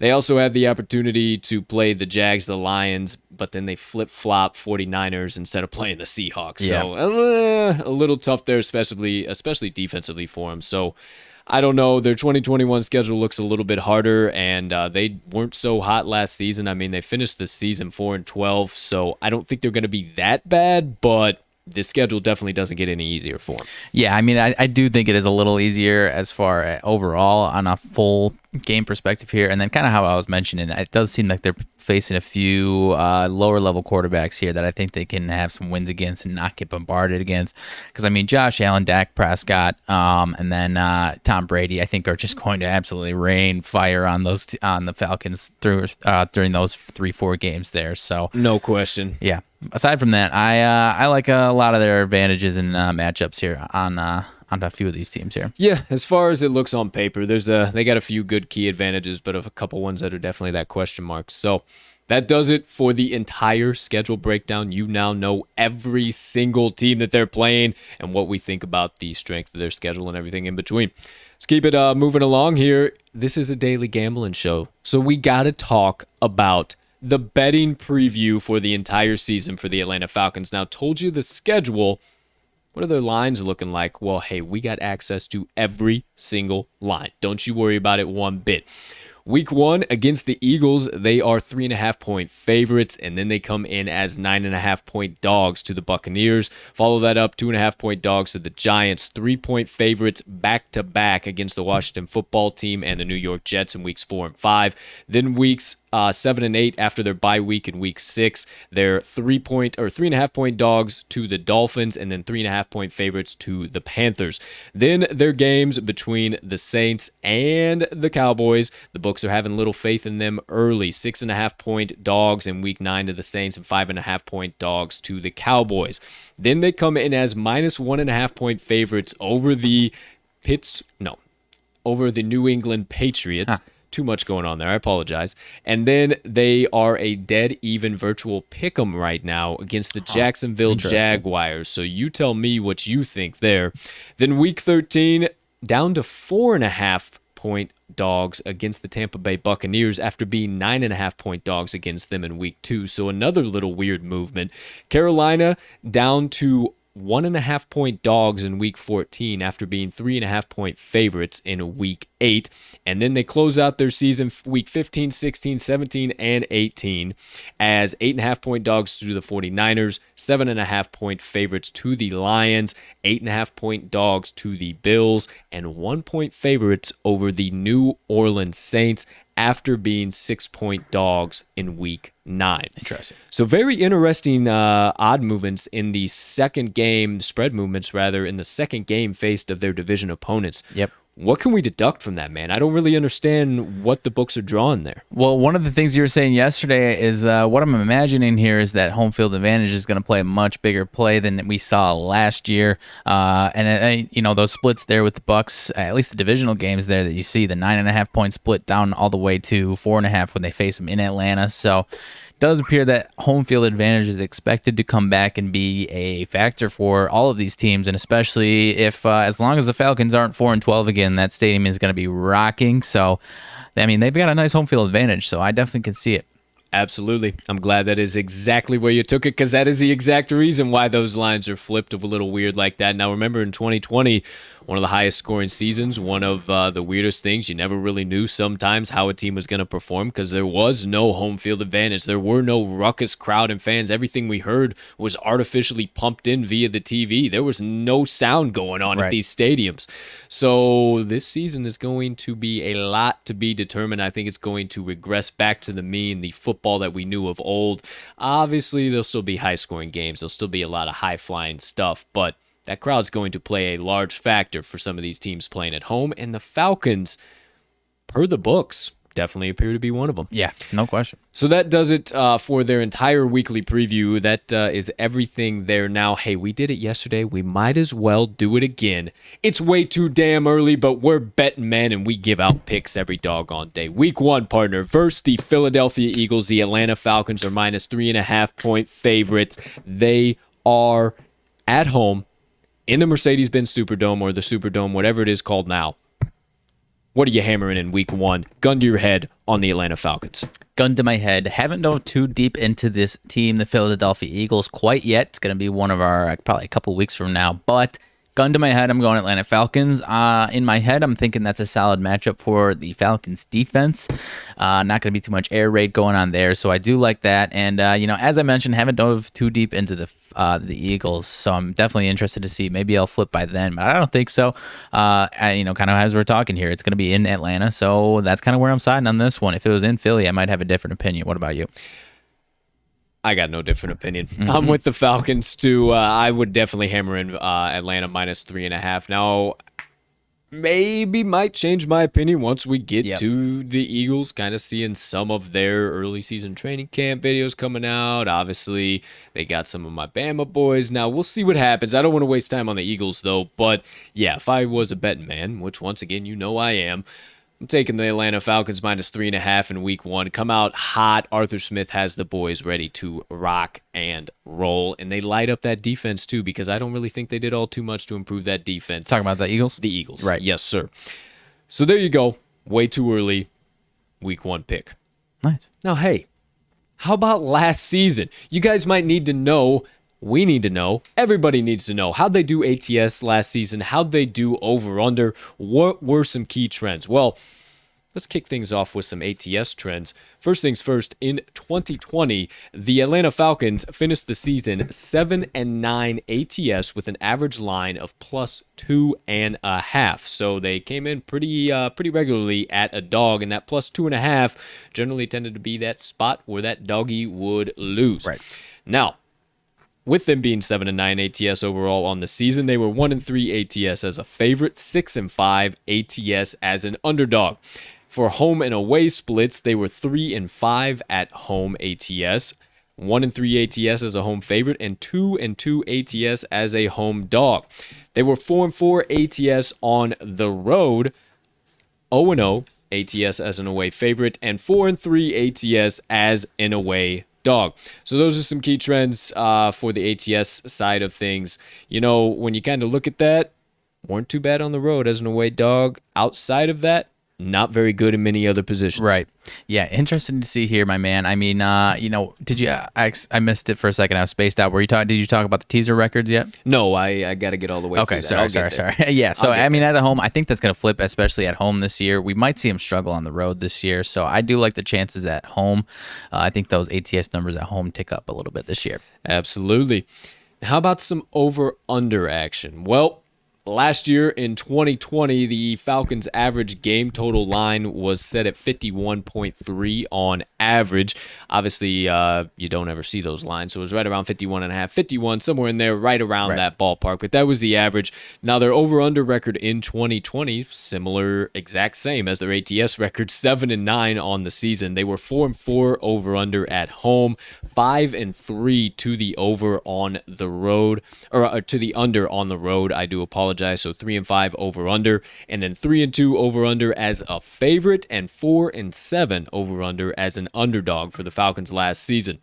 they also have the opportunity to play the Jags, the Lions, but then they flip-flop 49ers instead of playing the Seahawks. So a little tough there, especially defensively for them. So I don't know. Their 2021 schedule looks a little bit harder, and they weren't so hot last season. I mean, they finished the season 4-12, so I don't think they're going to be that bad, but this schedule definitely doesn't get any easier for them. Yeah, I mean, I do think it is a little easier as far as overall on a full game perspective here. And then kind of how I was mentioning, it does seem like they're facing a few lower level quarterbacks here that I think they can have some wins against and not get bombarded against. Because, I mean, Josh Allen, Dak Prescott, and then Tom Brady, I think are just going to absolutely rain fire on the Falcons during those 3-4 games there. So no question. Yeah. Aside from that, I like a lot of their advantages and matchups here on a few of these teams here. Yeah, as far as it looks on paper, they got a few good key advantages, but a couple ones that are definitely that question mark. So that does it for the entire schedule breakdown. You now know every single team that they're playing and what we think about the strength of their schedule and everything in between. Let's keep it moving along here. This is a daily gambling show, so we got to talk about the betting preview for the entire season for the Atlanta Falcons. Now, told you the schedule. What are their lines looking like? Well, hey, we got access to every single line. Don't you worry about it one bit. Week 1 against the Eagles, they are 3.5-point favorites, and then they come in as 9.5-point dogs to the Buccaneers. Follow that up, 2.5-point dogs to the Giants, 3-point favorites back-to-back against the Washington football team and the New York Jets in weeks 4 and 5. Then weeks 7 and 8 after their bye week in week 6, they're 3.5-point dogs to the Dolphins, and then 3.5-point favorites to the Panthers. Then their games between the Saints and the Cowboys, the books are having little faith in them early. 6.5-point dogs in week 9 to the Saints and 5.5-point dogs to the Cowboys. Then they come in as minus 1.5-point favorites over the New England Patriots. Too much going on there. I apologize. And then they are a dead even virtual pick'em right now against the Jacksonville Jaguars. So you tell me what you think there. Then week 13, down to 4.5-point dogs against the Tampa Bay Buccaneers after being 9.5-point dogs against them in week 2. So another little weird movement. Carolina down to 1.5-point dogs in week 14 after being 3.5-point favorites in week 8. And then they close out their season week 15, 16, 17, and 18 as 8.5-point dogs to the 49ers, 7.5-point favorites to the Lions, 8.5-point dogs to the Bills, and 1-point favorites over the New Orleans Saints after being 6-point dogs in week 9. Interesting. So very interesting odd movements in the second game, spread movements rather, in the second game faced of their division opponents. Yep. What can we deduct from that, man? I don't really understand what the books are drawing there. Well, one of the things you were saying yesterday is what I'm imagining here is that home field advantage is going to play a much bigger play than we saw last year. And those splits there with the Bucks, at least the divisional games there that you see, the 9.5-point split down all the way to 4.5 when they face them in Atlanta. So it does appear that home field advantage is expected to come back and be a factor for all of these teams, and especially if, as long as the Falcons aren't 4-12 again, that stadium is going to be rocking. So, I mean, they've got a nice home field advantage, so I definitely can see it. Absolutely. I'm glad that is exactly where you took it, because that is the exact reason why those lines are flipped a little weird like that. Now, remember, in 2020, one of the highest scoring seasons, one of the weirdest things, you never really knew sometimes how a team was going to perform because there was no home field advantage. There were no ruckus crowd and fans. Everything we heard was artificially pumped in via the TV. There was no sound going on at these stadiums. So this season is going to be a lot to be determined. I think it's going to regress back to the mean, the football that we knew of old. Obviously, there'll still be high-scoring games. There'll still be a lot of high-flying stuff, but that crowd's going to play a large factor for some of these teams playing at home, and the Falcons, per the books, definitely appear to be one of them. Yeah, no question. So that does it for their entire weekly preview. That is everything there now. Hey, we did it yesterday. We might as well do it again. It's way too damn early, but we're betting men, and we give out picks every doggone day. Week 1, partner, versus the Philadelphia Eagles. The Atlanta Falcons are minus 3.5-point favorites. They are at home in the Mercedes-Benz Superdome, or the Superdome, whatever it is called now. What are you hammering in week 1? Gun to your head on the Atlanta Falcons. Gun to my head. Haven't dove too deep into this team, the Philadelphia Eagles, quite yet. It's going to be one of our, probably a couple weeks from now. But gun to my head, I'm going Atlanta Falcons. In my head, I'm thinking that's a solid matchup for the Falcons defense. Not going to be too much air raid going on there, so I do like that. And, as I mentioned, haven't dove too deep into the Eagles, so I'm definitely interested to see. Maybe I'll flip by then, but I don't think so. Kind of as we're talking here, it's going to be in Atlanta, so that's kind of where I'm siding on this one. If it was in Philly, I might have a different opinion. What about you? I got no different opinion. I'm with the Falcons, too. I would definitely hammer in Atlanta minus 3.5. Now, maybe might change my opinion once we get to the Eagles, kind of seeing some of their early season training camp videos coming out. Obviously, they got some of my Bama boys. Now, we'll see what happens. I don't want to waste time on the Eagles, though. But, yeah, if I was a betting man, which, once again, you know I am, I'm taking the Atlanta Falcons minus 3.5 in week 1. Come out hot. Arthur Smith has the boys ready to rock and roll. And they light up that defense, too, because I don't really think they did all too much to improve that defense. Talking about the Eagles? The Eagles. Right. Yes, sir. So there you go. Way too early. Week 1 pick. Nice. Now, hey, how about last season? You guys might need to know. We need to know. Everybody needs to know. How'd they do ATS last season? How'd they do over-under? What were some key trends? Well, let's kick things off with some ATS trends. First things first, in 2020, the Atlanta Falcons finished the season 7-9 ATS with an average line of plus 2.5. So they came in pretty regularly at a dog, and that plus 2.5 generally tended to be that spot where that doggy would lose. Right. Now, with them being 7-9 ATS overall on the season, they were 1-3 ATS as a favorite, 6-5 ATS as an underdog. For home and away splits, they were 3-5 at home ATS, 1-3 ATS as a home favorite, and 2-2 ATS as a home dog. They were 4-4 ATS on the road, 0-0 ATS as an away favorite, and 4-3 ATS as an away dog. So those are some key trends for the ATS side of things. You know, when you kind of look at that, weren't too bad on the road as an away dog. Outside of that, not very good in many other positions. Right. Yeah. Interesting to see here, my man. I mean, did you? I missed it for a second. I was spaced out. Were you talking? Did you talk about the teaser records yet? No, I got to get all the way. Okay. Through Sorry. that. Yeah. So I mean, at home, I think that's going to flip, especially at home this year. We might see him struggle on the road this year. So I do like the chances at home. I think those ATS numbers at home tick up a little bit this year. Absolutely. How about some over/under action? Well, last year in 2020, the Falcons' average game total line was set at 51.3 on average. Obviously, you don't ever see those lines, so it was right around 51.5, 51, somewhere in there, right around that ballpark. But that was the average. Now, their over/under record in 2020, similar, exact same as their ATS record, 7-9 on the season. They were 4-4 over/under at home, 5-3 to the over on the road, or to the under on the road. I do apologize. So 3-5 over/under, and then 3-2 over/under as a favorite, and 4-7 over/under as an underdog for the Falcons last season.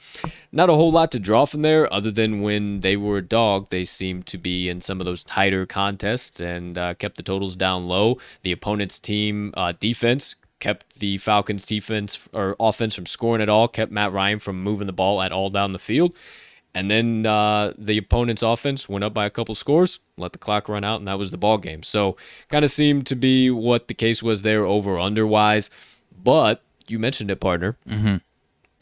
Not a whole lot to draw from there, other than when they were a dog, they seemed to be in some of those tighter contests and kept the totals down low. The opponent's team defense kept the Falcons' defense or offense from scoring at all, kept Matt Ryan from moving the ball at all down the field. And then the opponent's offense went up by a couple scores, let the clock run out, and that was the ball game. So kind of seemed to be what the case was there over/under-wise. But you mentioned it, partner. Mm-hmm.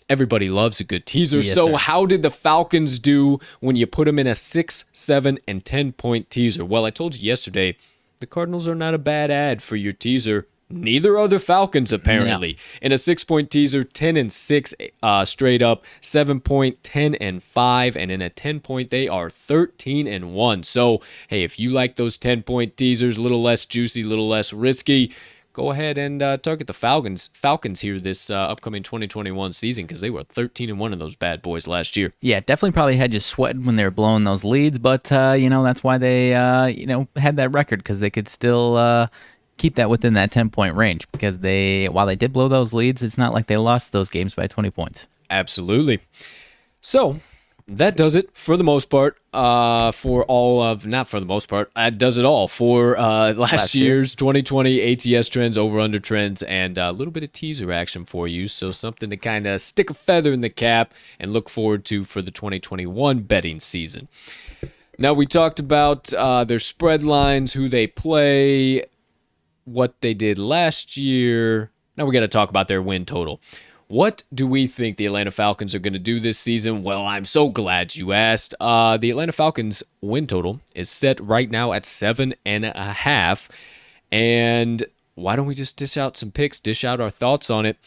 Everybody loves a good teaser. Yes, so sir. how did the Falcons do when you put them in a 6, 7, and 10-point teaser? Well, I told you yesterday, the Cardinals are not a bad ad for your teaser. Neither are the Falcons, apparently. No. In a 6-point teaser, 10-6 straight up, 7-point, 10-5, and in a 10-point, they are 13-1. So, hey, if you like those 10-point teasers, a little less juicy, a little less risky, go ahead and target the Falcons here this upcoming 2021 season, because they were 13-1 in those bad boys last year. Yeah, definitely probably had you sweating when they were blowing those leads, but that's why they had that record, because they could still keep that within that 10-point range, because while they did blow those leads, it's not like they lost those games by 20 points. Absolutely. So that does it for the most part. That does it all for last year's 2020 ATS trends, over/under trends, and a little bit of teaser action for you. So something to kind of stick a feather in the cap and look forward to for the 2021 betting season. Now, we talked about their spread lines, who they play, what they did last year. Now we got to talk about their win total. What do we think the Atlanta Falcons are going to do this season? Well, I'm so glad you asked. The Atlanta Falcons win total is set right now at 7.5. And why don't we just dish out some picks, dish out our thoughts on it?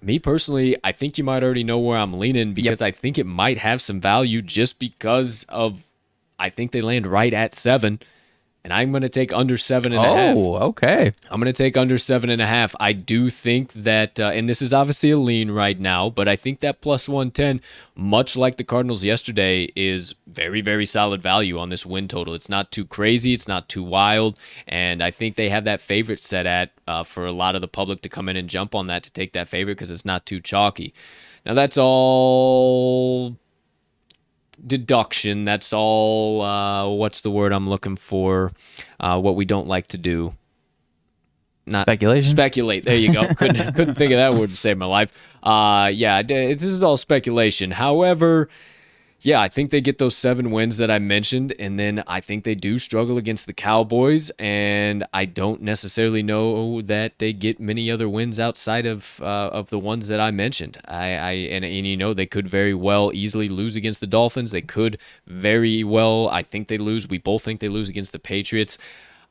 Me personally, I think you might already know where I'm leaning, because I think it might have some value just because of, I think they land right at 7. And I'm going to take under 7.5. Oh, okay. I'm going to take under 7.5. I do think that, and this is obviously a lean right now, but I think that plus 110, much like the Cardinals yesterday, is very, very solid value on this win total. It's not too crazy. It's not too wild. And I think they have that favorite set at for a lot of the public to come in and jump on that to take that favorite, because it's not too chalky. Now, that's all deduction. That's all, what's the word I'm looking for? What we don't like to do. Not speculation. Speculate. There you go. Couldn't think of that word to save my life. This is all speculation. However, I think they get those 7 wins that I mentioned, and then I think they do struggle against the Cowboys, and I don't necessarily know that they get many other wins outside of the ones that I mentioned. They could very well easily lose against the Dolphins. They could very well, I think they lose. We both think they lose against the Patriots.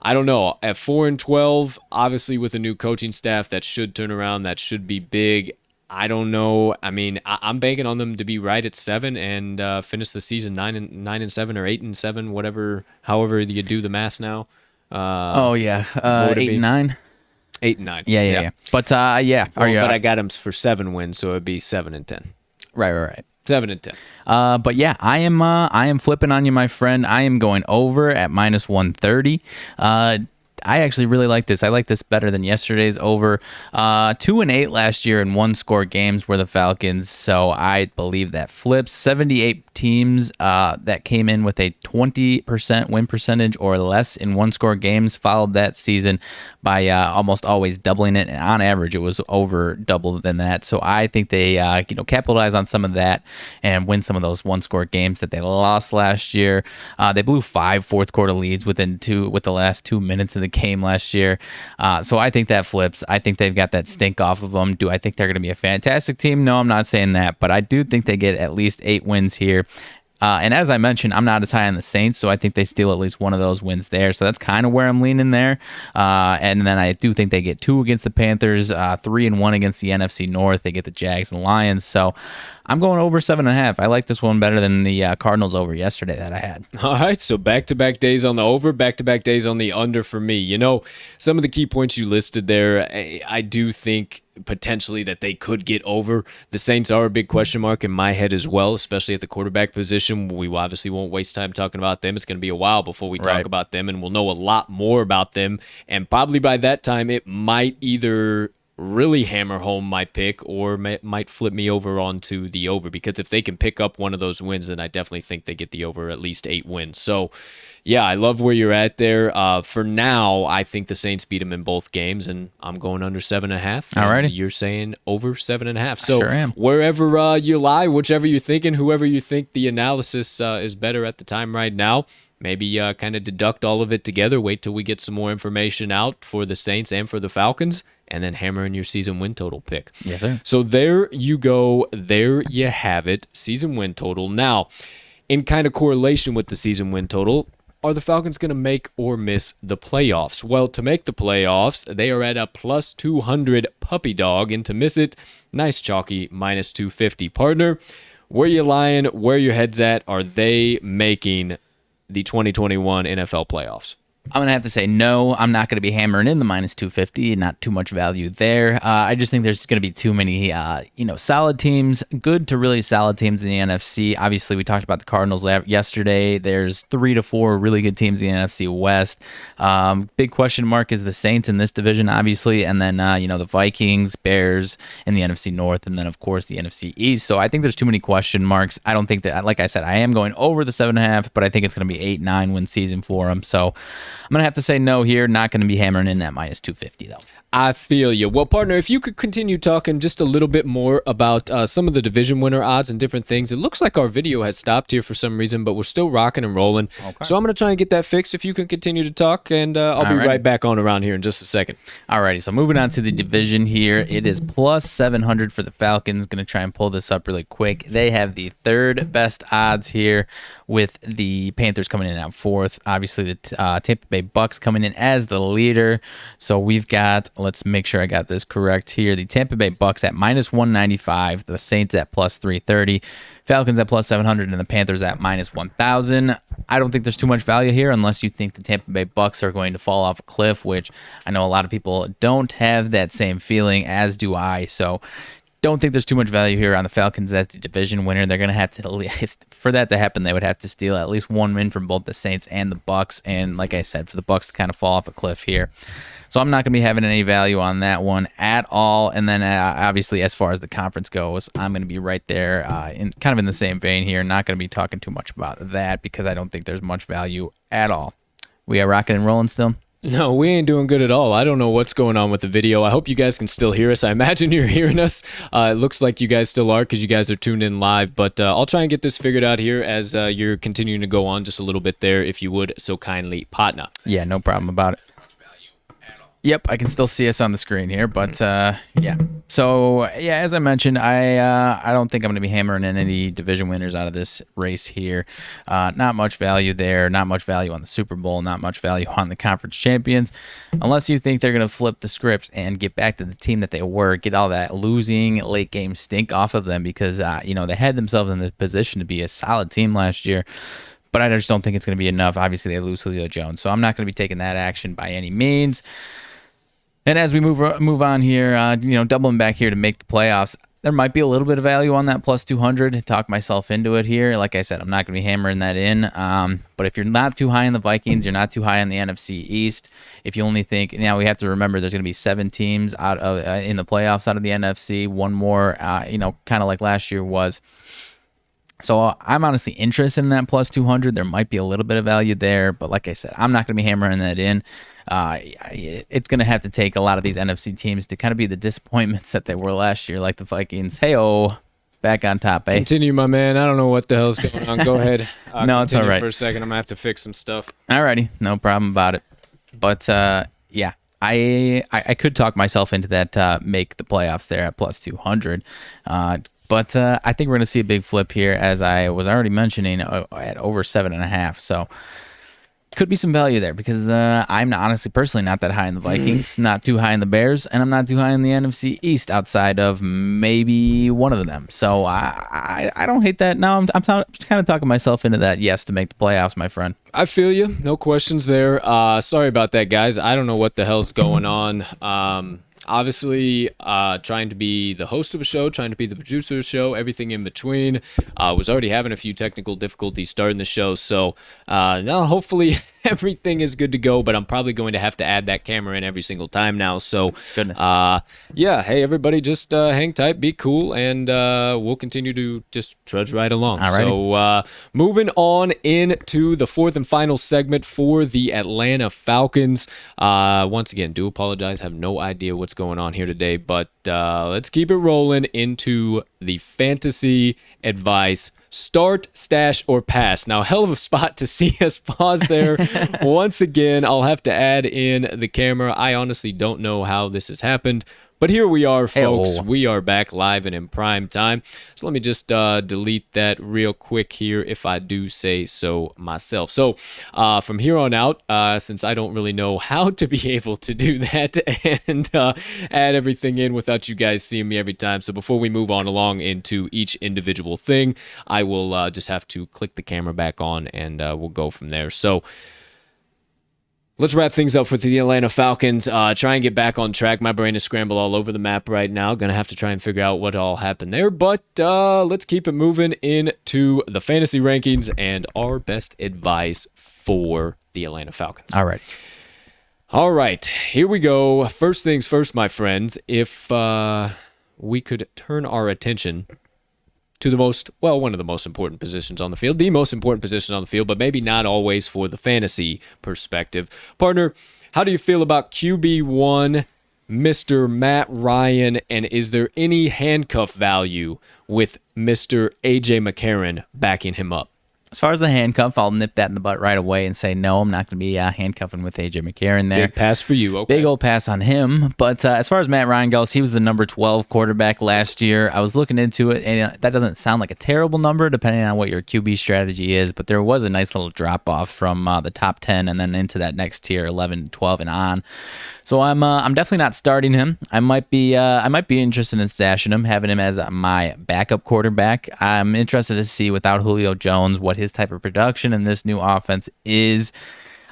I don't know. At 4-12, obviously with a new coaching staff, that should turn around. That should be big. I don't know. I mean, I'm banking on them to be right at 7 and finish the season 9-7 or 8-7, whatever. However you do the math now. 8-9. 8-9. Yeah. But I got them for 7 wins, so it'd be 7-10. Right. 7-10. But yeah, I am flipping on you, my friend. I am going over at -130. I actually really like this. I like this better than yesterday's over. 2-8 last year in one-score games were the Falcons, so I believe that flips. 78 teams that came in with a 20% win percentage or less in one-score games followed that season by almost always doubling it. And on average, it was over double than that. So I think they capitalize on some of that and win some of those one-score games that they lost last year. They blew 5 fourth-quarter leads with the last 2 minutes of the game last year. So I think that flips. I think they've got that stink off of them. Do I think they're going to be a fantastic team? No, I'm not saying that, but I do think they get at least 8 wins here. And as I mentioned, I'm not as high on the Saints, so I think they steal at least one of those wins there. So that's kind of where I'm leaning there. And then I do think they get 2 against the Panthers, 3-1 against the NFC North. They get the Jags and Lions. So I'm going over 7.5. I like this one better than the Cardinals over yesterday that I had. All right, so back-to-back days on the over, back-to-back days on the under for me. You know, some of the key points you listed there, I do think potentially that they could get over. The Saints are a big question mark in my head as well, especially at the quarterback position. We obviously won't waste time talking about them. It's going to be a while before we talk about them, and we'll know a lot more about them. And probably by that time, it might either really hammer home my pick or might flip me over onto the over, because if they can pick up one of those wins, then I definitely think they get the over at least 8 wins. So yeah, I love where you're at there. For now, I think the Saints beat them in both games, and I'm going under 7.5. All right. You're saying over 7.5. So sure am. Wherever you lie, whichever you're thinking, whoever you think the analysis is better at the time right now, maybe kind of deduct all of it together, wait till we get some more information out for the Saints and for the Falcons, and then hammer in your season win total pick. Yes, sir. So there you go. There you have it. Season win total. Now, in kind of correlation with the season win total, are the Falcons going to make or miss the playoffs? Well, to make the playoffs, they are at a plus 200 puppy dog, and to miss it, nice chalky minus 250. Partner, where you lying? Where your head's at? Are they making the 2021 NFL playoffs? I'm going to have to say no. I'm not going to be hammering in the minus 250. Not too much value there. I just think there's going to be too many, solid teams, good to really solid teams in the NFC. Obviously, we talked about the Cardinals yesterday. There's 3 to 4 really good teams in the NFC West. Big question mark is the Saints in this division, obviously, and then, the Vikings, Bears in the NFC North, and then, of course, the NFC East. So I think there's too many question marks. I don't think that, like I said, I am going over the 7.5, but I think it's going to be 8-9 win season for them. So I'm going to have to say no here. Not going to be hammering in that minus 250, though. I feel you. Well, partner, if you could continue talking just a little bit more about some of the division winner odds and different things. It looks like our video has stopped here for some reason, but we're still rocking and rolling. Okay. So I'm going to try and get that fixed if you can continue to talk, and I'll be right back on around here in just a second. Alrighty, so moving on to the division here. It is plus 700 for the Falcons. Going to try and pull this up really quick. They have the 3rd best odds here, with the Panthers coming in at 4th. Obviously, the Tampa Bay Bucks coming in as the leader. So we've got, let's make sure I got this correct here, the Tampa Bay Bucks at minus 195, the Saints at plus 330, Falcons at plus 700, and the Panthers at minus 1,000. I don't think there's too much value here unless you think the Tampa Bay Bucks are going to fall off a cliff, which I know a lot of people don't have that same feeling, as do I. So don't think there's too much value here on the Falcons as the division winner. They're going to have to, for that to happen, they would have to steal at least 1 win from both the Saints and the Bucks. And like I said, for the Bucks to kind of fall off a cliff here. So I'm not going to be having any value on that one at all. And then obviously, as far as the conference goes, I'm going to be right there in the same vein here. Not going to be talking too much about that because I don't think there's much value at all. We are rocking and rolling still? No, we ain't doing good at all. I don't know what's going on with the video. I hope you guys can still hear us. I imagine you're hearing us. It looks like you guys still are because you guys are tuned in live. But I'll try and get this figured out here as you're continuing to go on just a little bit there, if you would so kindly, partner. Yeah, no problem about it. Yep, I can still see us on the screen here, but yeah. So yeah, as I mentioned, I don't think I'm going to be hammering in any division winners out of this race here. Not much value there. Not much value on the Super Bowl. Not much value on the conference champions, unless you think they're going to flip the scripts and get back to the team that they were. Get all that losing late game stink off of them because they had themselves in the position to be a solid team last year. But I just don't think it's going to be enough. Obviously, they lose Julio Jones, so I'm not going to be taking that action by any means. And as we move on here, doubling back here to make the playoffs, there might be a little bit of value on that plus 200. Talk myself into it here. Like I said, I'm not going to be hammering that in. But if you're not too high on the Vikings, you're not too high on the NFC East. If you only think, now we have to remember there's going to be 7 teams out of in the playoffs out of the NFC. One more, kind of like last year was. So I'm honestly interested in that plus 200. There might be a little bit of value there, but like I said, I'm not going to be hammering that in. It's going to have to take a lot of these NFC teams to kind of be the disappointments that they were last year, like the Vikings. Hey-oh, back on top, eh? Continue, my man. I don't know what the hell's going on. Go ahead. No, it's all right. For a second, I'm going to have to fix some stuff. Alrighty, no problem about it. But, yeah, I could talk myself into that make the playoffs there at plus 200. But I think we're going to see a big flip here, as I was already mentioning, at over 7.5. So could be some value there because I'm honestly, personally, not that high in the Vikings, not too high in the Bears, and I'm not too high in the NFC East outside of maybe one of them. So I don't hate that. Now I'm kind of talking myself into that yes to make the playoffs, my friend. I feel you. No questions there. Sorry about that, guys. I don't know what the hell's going on. Obviously, trying to be the host of a show, trying to be the producer of a show, everything in between. Was already having a few technical difficulties starting the show, so now hopefully everything is good to go, but I'm probably going to have to add that camera in every single time now. So, Goodness. Yeah, hey, everybody, just hang tight, be cool, and we'll continue to just trudge right along. Alrighty. So, moving on into the fourth and final segment for the Atlanta Falcons. Once again, do apologize, have no idea what's going on here today, but let's keep it rolling into the fantasy advice. Start, stash, or pass. Now, hell of a spot to see us pause there. Once again, I'll have to add in the camera. I honestly don't know how this has happened, but here we are, folks. Hey-oh. We are back live and in prime time. So let me just delete that real quick here if I do say so myself. So from here on out, since I don't really know how to be able to do that and add everything in without you guys seeing me every time. So before we move on along into each individual thing, I will just have to click the camera back on and we'll go from there. So let's wrap things up with the Atlanta Falcons. Try and get back on track. My brain is scrambled all over the map right now. Gonna have to try and figure out what all happened there. But let's keep it moving into the fantasy rankings and our best advice for the Atlanta Falcons. All right, here we go. First things first, my friends. If we could turn our attention to one of the most important positions on the field, the most important position on the field, but maybe not always for the fantasy perspective. Partner, how do you feel about QB1, Mr. Matt Ryan, and is there any handcuff value with Mr. AJ McCarron backing him up? As far as the handcuff, I'll nip that in the butt right away and say, no, I'm not going to be handcuffing with A.J. McCarron there. Big pass for you. Okay. Big old pass on him. But as far as Matt Ryan goes, he was the number 12 quarterback last year. I was looking into it, and that doesn't sound like a terrible number depending on what your QB strategy is, but there was a nice little drop-off from the top 10 and then into that next tier, 11, 12, and on. So I'm definitely not starting him. I might be interested in stashing him, having him as my backup quarterback. I'm interested to see without Julio Jones what his type of production in this new offense is.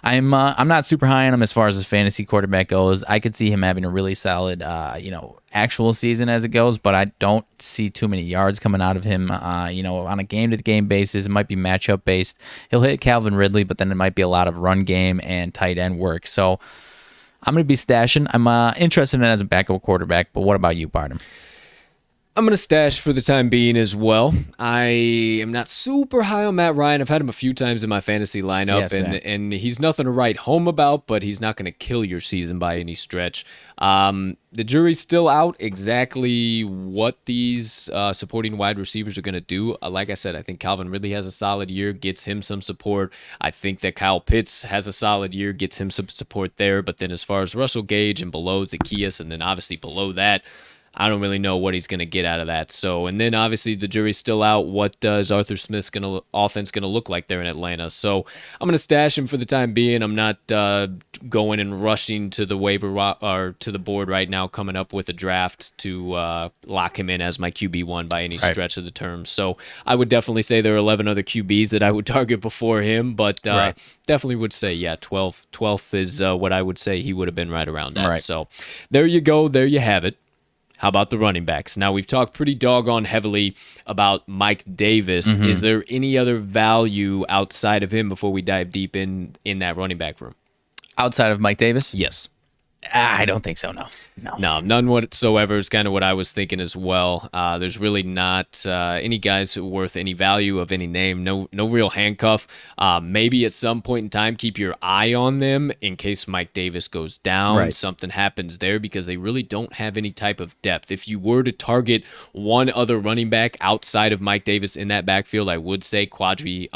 I'm not super high on him as far as his fantasy quarterback goes. I could see him having a really solid actual season as it goes, but I don't see too many yards coming out of him. On a game-to-game basis, it might be matchup based. He'll hit Calvin Ridley, but then it might be a lot of run game and tight end work. So I'm going to be stashing. I'm interested in it as a backup quarterback, but what about you, Barnum? I'm going to stash for the time being as well. I am not super high on Matt Ryan. I've had him a few times in my fantasy lineup, and he's nothing to write home about, but he's not going to kill your season by any stretch. The jury's still out exactly what these supporting wide receivers are going to do. Like I said, I think Calvin Ridley has a solid year, gets him some support. I think that Kyle Pitts has a solid year, gets him some support there. But then as far as Russell Gage and below Zacchaeus, and then obviously below that, I don't really know what he's going to get out of that. So, and then obviously the jury's still out. What does Arthur Smith's offense going to look like there in Atlanta? So I'm going to stash him for the time being. I'm not going and rushing to the waiver or to the board right now, coming up with a draft to lock him in as my QB1 by any stretch of the term. So I would definitely say there are 11 other QBs that I would target before him, but definitely would say, 12th is what I would say he would have been right around that. So there you go. There you have it. How about the running backs? Now, we've talked pretty doggone heavily about Mike Davis. Is there any other value outside of him before we dive deep in that running back room? Outside of Mike Davis? Yes. I don't think so, no. No, none whatsoever is kind of what I was thinking as well. There's really not any guys worth any value of any name. No real handcuff. Maybe at some point in time, keep your eye on them in case Mike Davis goes down. Right. Something happens there because they really don't have any type of depth. If you were to target one other running back outside of Mike Davis in that backfield, I would say Quadri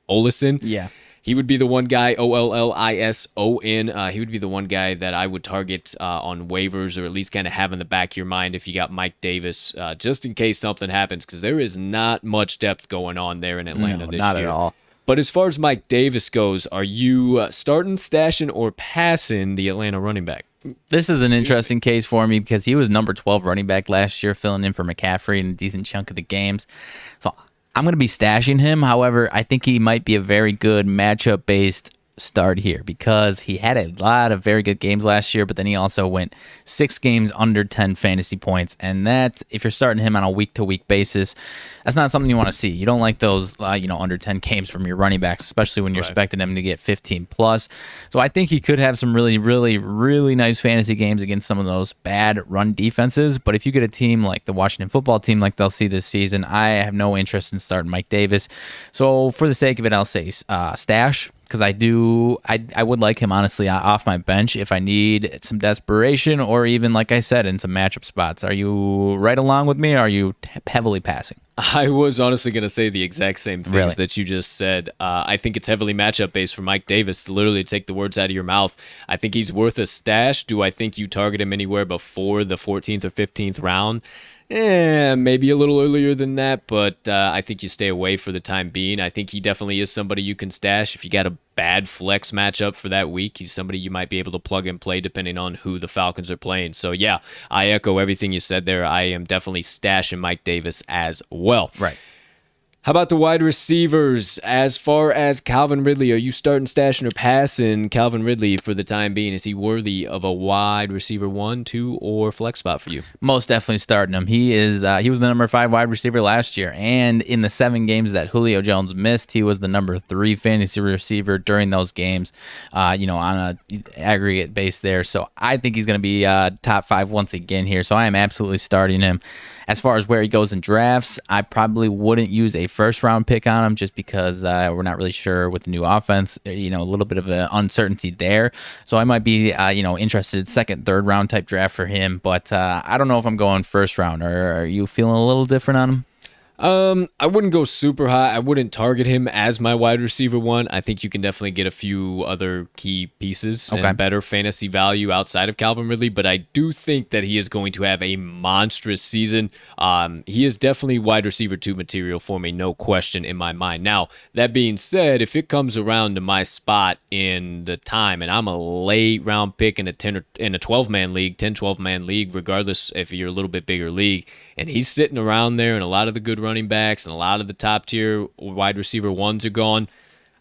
Olison. Yeah. He would be the one guy, Ollison. He would be the one guy that I would target on waivers, or at least kind of have in the back of your mind if you got Mike Davis, just in case something happens, because there is not much depth going on there in Atlanta this year. Not at all. But as far as Mike Davis goes, are you starting, stashing, or passing the Atlanta running back? This is an interesting case for me because he was number 12 running back last year, filling in for McCaffrey in a decent chunk of the games. So I'm going to be stashing him. However, I think he might be a very good matchup-based start here because he had a lot of very good games last year, but then he also went 6 games under 10 fantasy points. And that, if you're starting him on a week-to-week basis, that's not something you want to see. You don't like those, under 10 games from your running backs, especially when you're expecting them to get 15 plus. So I think he could have some really, really, really nice fantasy games against some of those bad run defenses. But if you get a team like the Washington football team, like they'll see this season, I have no interest in starting Mike Davis. So for the sake of it, I'll say stash. Because I would like him, honestly, off my bench if I need some desperation or even, like I said, in some matchup spots. Are you right along with me, or are you heavily passing? I was honestly going to say the exact same things that you just said. I think it's heavily matchup-based for Mike Davis, to literally take the words out of your mouth. I think he's worth a stash. Do I think you target him anywhere before the 14th or 15th round? Maybe a little earlier than that, but I think you stay away for the time being. I think he definitely is somebody you can stash. If you got a bad flex matchup for that week, he's somebody you might be able to plug and play depending on who the Falcons are playing. So, yeah, I echo everything you said there. I am definitely stashing Mike Davis as well. Right. How about the wide receivers? As far as Calvin Ridley, are you starting, stashing, or passing Calvin Ridley for the time being? Is he worthy of a wide receiver 1, 2, or flex spot for you? Most definitely starting him. He was the number 5 wide receiver last year, and in the 7 games that Julio Jones missed, he was the number 3 fantasy receiver during those games. On a aggregate base there. So I think he's going to be top 5 once again here. So I am absolutely starting him. As far as where he goes in drafts, I probably wouldn't use a first-round pick on him just because we're not really sure with the new offense. A little bit of an uncertainty there. So I might be, interested in second, third-round type draft for him. But I don't know if I'm going first round. Or are you feeling a little different on him? I wouldn't go super high. I wouldn't target him as my wide receiver 1. I think you can definitely get a few other key pieces and better fantasy value outside of Calvin Ridley, but I do think that he is going to have a monstrous season. He is definitely wide receiver 2 material for me, no question in my mind. Now, that being said, if it comes around to my spot in the time, and I'm a late round pick in a 12-man league, 12-man league, regardless if you're a little bit bigger league, and he's sitting around there and a lot of the good running backs and a lot of the top tier wide receiver 1s are gone,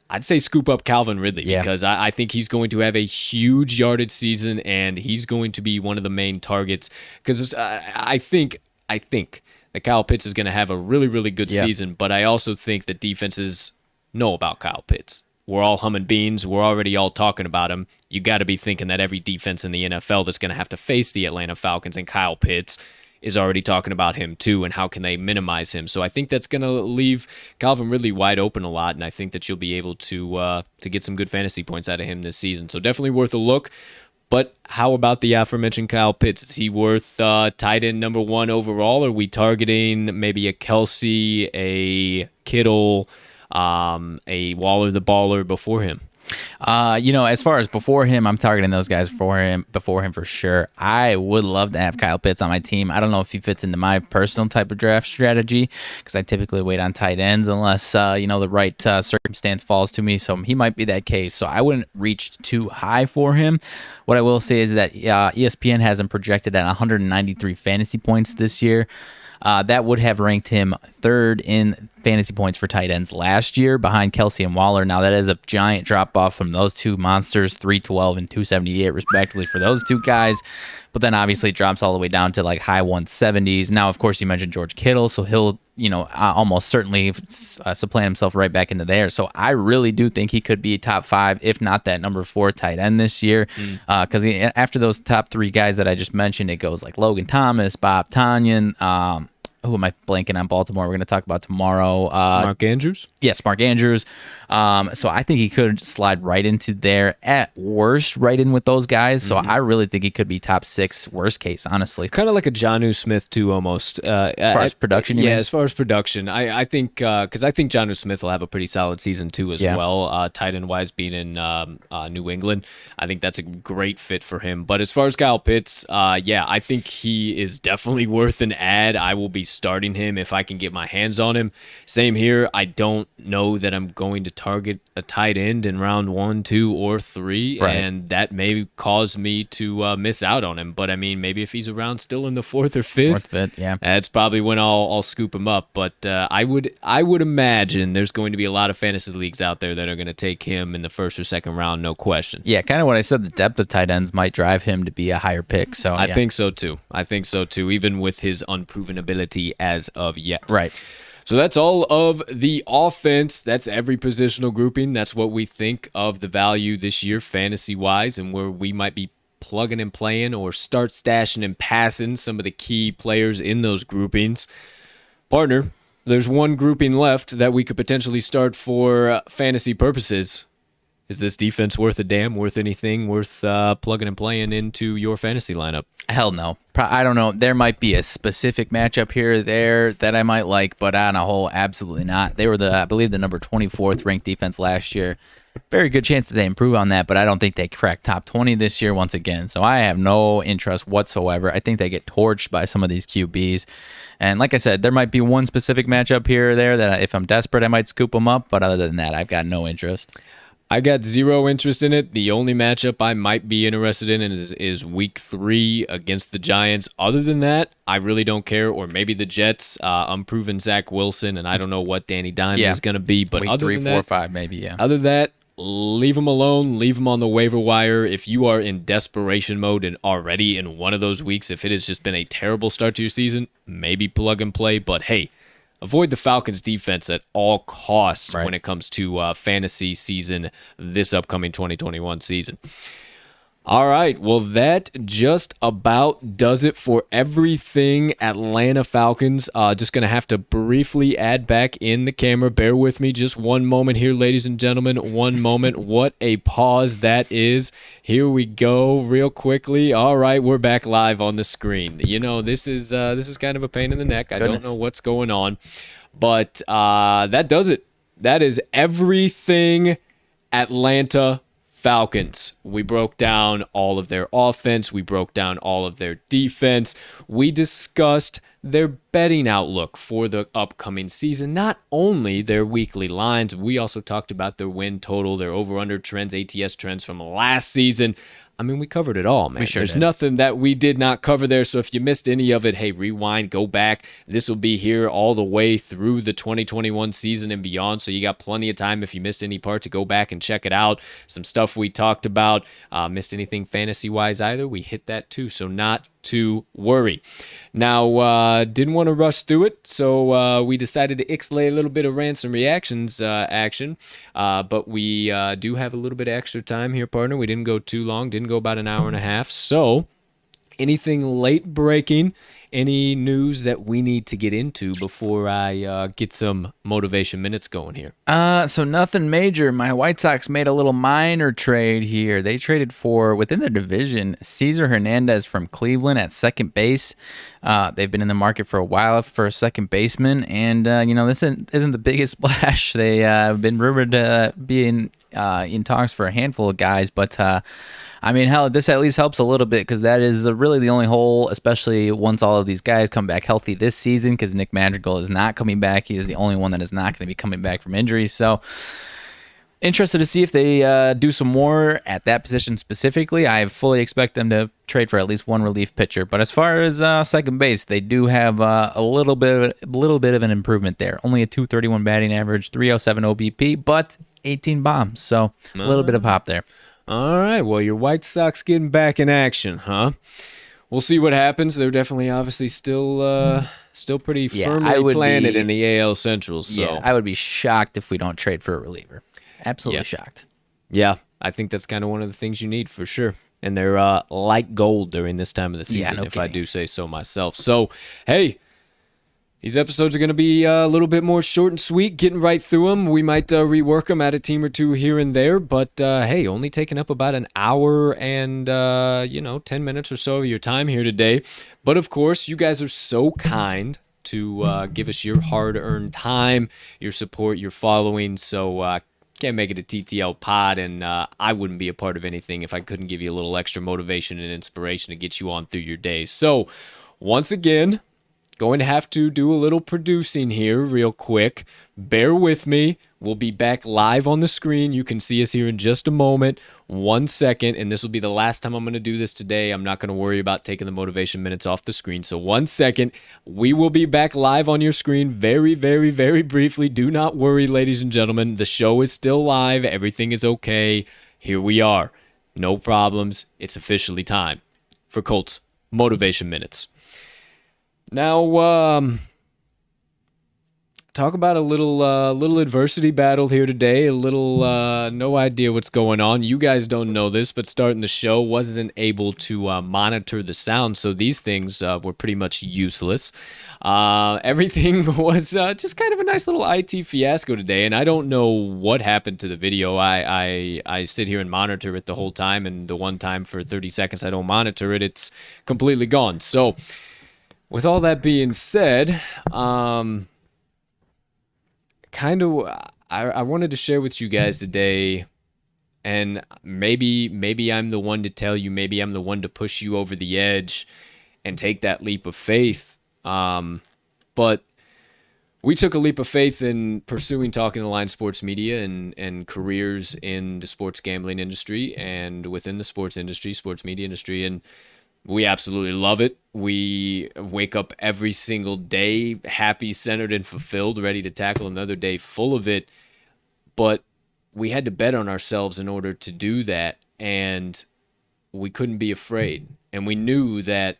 I'd say scoop up Calvin Ridley because I think he's going to have a huge yardage season and he's going to be one of the main targets because I think that Kyle Pitts is going to have a really, really good season, but I also think that defenses know about Kyle Pitts. We're all humming beans. We're already all talking about him. You got to be thinking that every defense in the NFL that's going to have to face the Atlanta Falcons and Kyle Pitts is already talking about him too, and how can they minimize him. So I think that's going to leave Calvin Ridley wide open a lot, and I think that you'll be able to get some good fantasy points out of him this season. So definitely worth a look. But how about the aforementioned Kyle Pitts? Is he worth tight end number 1 overall? Are we targeting maybe a Kelsey, a Kittle, a Waller the Baller before him? As far as before him, I'm targeting those guys before him for sure. I would love to have Kyle Pitts on my team. I don't know if he fits into my personal type of draft strategy because I typically wait on tight ends unless, the right circumstance falls to me. So he might be that case. So I wouldn't reach too high for him. What I will say is that ESPN has him projected at 193 fantasy points this year. That would have ranked him 3rd in fantasy points for tight ends last year behind Kelsey and Waller. Now, that is a giant drop-off from those two monsters, 312 and 278 respectively for those two guys. But then obviously it drops all the way down to like high 170s. Now, of course, you mentioned George Kittle, so he'll, almost certainly supplant himself right back into there. So I really do think he could be top 5, if not that number 4 tight end this year. Because after those top 3 guys that I just mentioned, it goes like Logan Thomas, Bob Tonyan, who am I blanking on Baltimore? We're going to talk about tomorrow. Mark Andrews? Yes, Mark Andrews. So I think he could slide right into there, at worst, right in with those guys. So I really think he could be top 6, worst case, honestly. Kind of like a Jonnu Smith, too, almost. As far as production, you mean? As far as production. I think, because I think Jonnu Smith will have a pretty solid season, too, as well. Tight end-wise, being in New England. I think that's a great fit for him. But as far as Kyle Pitts, I think he is definitely worth an add. I will be starting him if I can get my hands on him. Same here. I don't know that I'm going to target a tight end in round 1, 2, or 3, and that may cause me to miss out on him. But I mean, maybe if he's around still in the 4th or 5th, that's probably when I'll scoop him up. But I would imagine there's going to be a lot of fantasy leagues out there that are going to take him in the 1st or 2nd round, no question. Yeah, kind of what I said. The depth of tight ends might drive him to be a higher pick. So I think so too. Even with his unproven ability as of yet. Right. So that's all of the offense. That's every positional grouping. That's what we think of the value this year, fantasy-wise, and where we might be plugging and playing or start stashing and passing some of the key players in those groupings. Partner, there's one grouping left that we could potentially start for fantasy purposes. Is this defense worth a damn, worth anything, worth plugging and playing into your fantasy lineup? Hell no. I don't know. There might be a specific matchup here or there that I might like, but on a whole, absolutely not. They were I believe, the number 24th ranked defense last year. Very good chance that they improve on that, but I don't think they crack top 20 this year once again. So I have no interest whatsoever. I think they get torched by some of these QBs. And like I said, there might be one specific matchup here or there that if I'm desperate, I might scoop them up. But other than that, I've got no interest. I got zero interest in it. The only matchup I might be interested in is week 3 against the Giants. Other than that, I really don't care. Or maybe the Jets, unproven Zach Wilson, and I don't know what Danny Dimes is going to be. But week other 3, than 4, that, 5, maybe, yeah. Other than that, leave them alone. Leave them on the waiver wire. If you are in desperation mode and already in one of those weeks, if it has just been a terrible start to your season, maybe plug and play. But hey, avoid the Falcons defense at all costs when it comes to fantasy season this upcoming 2021 season. All right, well, that just about does it for everything Atlanta Falcons. Just going to have to briefly add back in the camera. Bear with me just one moment here, ladies and gentlemen. One moment. What a pause that is. Here we go real quickly. All right, we're back live on the screen. You know, this is kind of a pain in the neck. I don't know what's going on, but that does it. That is everything Atlanta Falcons. We broke down all of their offense. We broke down all of their defense. We discussed their betting outlook for the upcoming season. Not only their weekly lines, we also talked about their win total, their over-under trends, ATS trends from last season. I mean, we covered it all, man. There's nothing that we did not cover there. So if you missed any of it, hey, rewind, go back. This will be here all the way through the 2021 season and beyond. So you got plenty of time if you missed any part to go back and check it out. Some stuff we talked about. Missed anything fantasy-wise either? We hit that too. So not to worry. Now, didn't want to rush through it, so we decided to ixlay a little bit of Rants and Reactions action, but we do have a little bit of extra time here, partner. We didn't go too long, didn't go about an hour and a half, so anything late breaking, any news that we need to get into before I get some motivation minutes going here? So nothing major. My White Sox made a little minor trade here. They traded for, within the division, Cesar Hernandez from Cleveland at second base. They've been in the market for a while for a second baseman, and this isn't the biggest splash. They have been rumored to be in talks for a handful of guys, but I mean, hell, this at least helps a little bit because that is really the only hole, especially once all of these guys come back healthy this season, because Nick Madrigal is not coming back. He is the only one that is not going to be coming back from injury. So Interested to see if they do some more at that position specifically. I fully expect them to trade for at least one relief pitcher. But as far as second base, they do have a little bit of an improvement there. Only a 231 batting average, 307 OBP, but 18 bombs. So a little bit of pop there. All right. Well, your White Sox getting back in action, huh? We'll see what happens. They're definitely, obviously, still pretty firmly planted in the AL Central. So. Yeah, I would be shocked if we don't trade for a reliever. Absolutely shocked. Yeah, I think that's kind of one of the things you need for sure. And they're like gold during this time of the season, if I do say so myself. So, hey, these episodes are going to be a little bit more short and sweet, getting right through them. We might rework them, add a team or two here and there. But, hey, only taking up about an hour and, 10 minutes or so of your time here today. But, of course, you guys are so kind to give us your hard-earned time, your support, your following. So, can't make it a TTL pod, and I wouldn't be a part of anything if I couldn't give you a little extra motivation and inspiration to get you on through your days. So, once again, going to have to do a little producing here real quick. Bear with me. We'll be back live on the screen. You can see us here in just a moment. 1 second, and this will be the last time I'm going to do this today. I'm not going to worry about taking the motivation minutes off the screen. So 1 second. We will be back live on your screen very, very, very briefly. Do not worry, ladies and gentlemen. The show is still live. Everything is okay. Here we are. No problems. It's officially time for Colt's Motivation Minutes. Now, talk about a little adversity battle here today. A little no idea what's going on. You guys don't know this, but starting the show wasn't able to monitor the sound, so these things were pretty much useless. Everything was just kind of a nice little IT fiasco today, and I don't know what happened to the video. I sit here and monitor it the whole time, and the one time for 30 seconds I don't monitor it, it's completely gone. So, with all that being said, I wanted to share with you guys today, and maybe I'm the one to tell you, maybe I'm the one to push you over the edge and take that leap of faith. But we took a leap of faith in pursuing Talking the Line sports media and careers in the sports gambling industry and within the sports industry, sports media industry, and we absolutely love it. We wake up every single day happy, centered, and fulfilled, ready to tackle another day full of it. But we had to bet on ourselves in order to do that, and we couldn't be afraid. And we knew that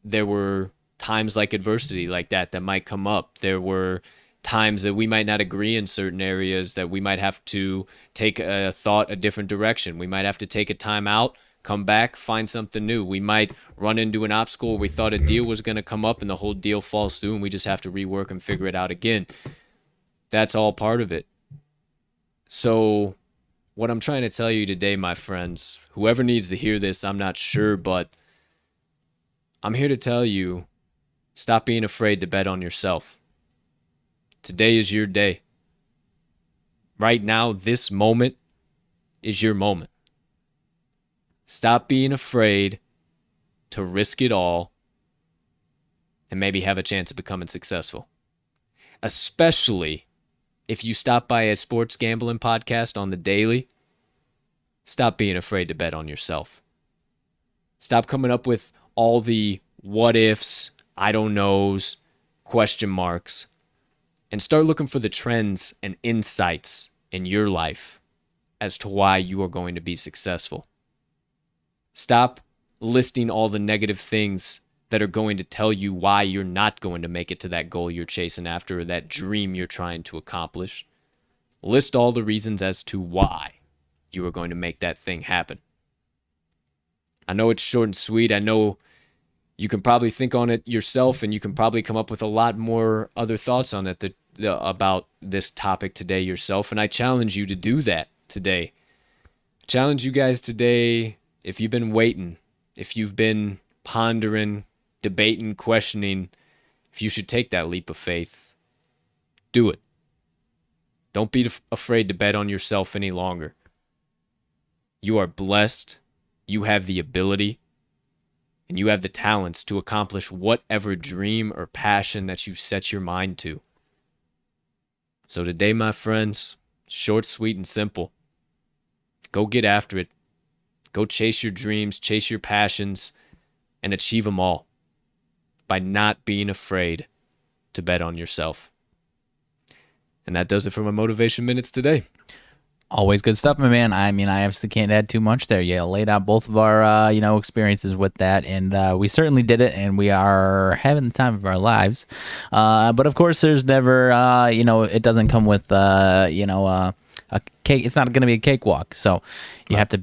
there were times like adversity like that might come up. There were times that we might not agree in certain areas, that we might have to take a thought a different direction. We might have to take a time out, come back, find something new. We might run into an obstacle where we thought a deal was going to come up and the whole deal falls through and we just have to rework and figure it out again. That's all part of it. So what I'm trying to tell you today, my friends, whoever needs to hear this, I'm not sure, but I'm here to tell you, stop being afraid to bet on yourself. Today is your day. Right now, this moment is your moment. Stop being afraid to risk it all and maybe have a chance of becoming successful. Especially if you stop by a sports gambling podcast on the daily, stop being afraid to bet on yourself. Stop coming up with all the what ifs, I don't knows, question marks, and start looking for the trends and insights in your life as to why you are going to be successful. Stop listing all the negative things that are going to tell you why you're not going to make it to that goal you're chasing after or that dream you're trying to accomplish. List all the reasons as to why you are going to make that thing happen. I know it's short and sweet. I know you can probably think on it yourself and you can probably come up with a lot more other thoughts on it about this topic today yourself. And I challenge you to do that today. Challenge you guys today. If you've been waiting, if you've been pondering, debating, questioning, if you should take that leap of faith, do it. Don't be afraid to bet on yourself any longer. You are blessed. You have the ability and you have the talents to accomplish whatever dream or passion that you set your mind to. So today, my friends, Short, sweet, and simple. Go get after it. Go chase your dreams, chase your passions, and achieve them all by not being afraid to bet on yourself. And that does it for my Motivation Minutes today. Always good stuff, my man. I mean, I obviously can't add too much there. You laid out both of our, experiences with that, and we certainly did it, and we are having the time of our lives. But of course, there's never, it doesn't come with, a cake. It's not going to be a cakewalk. So you have to,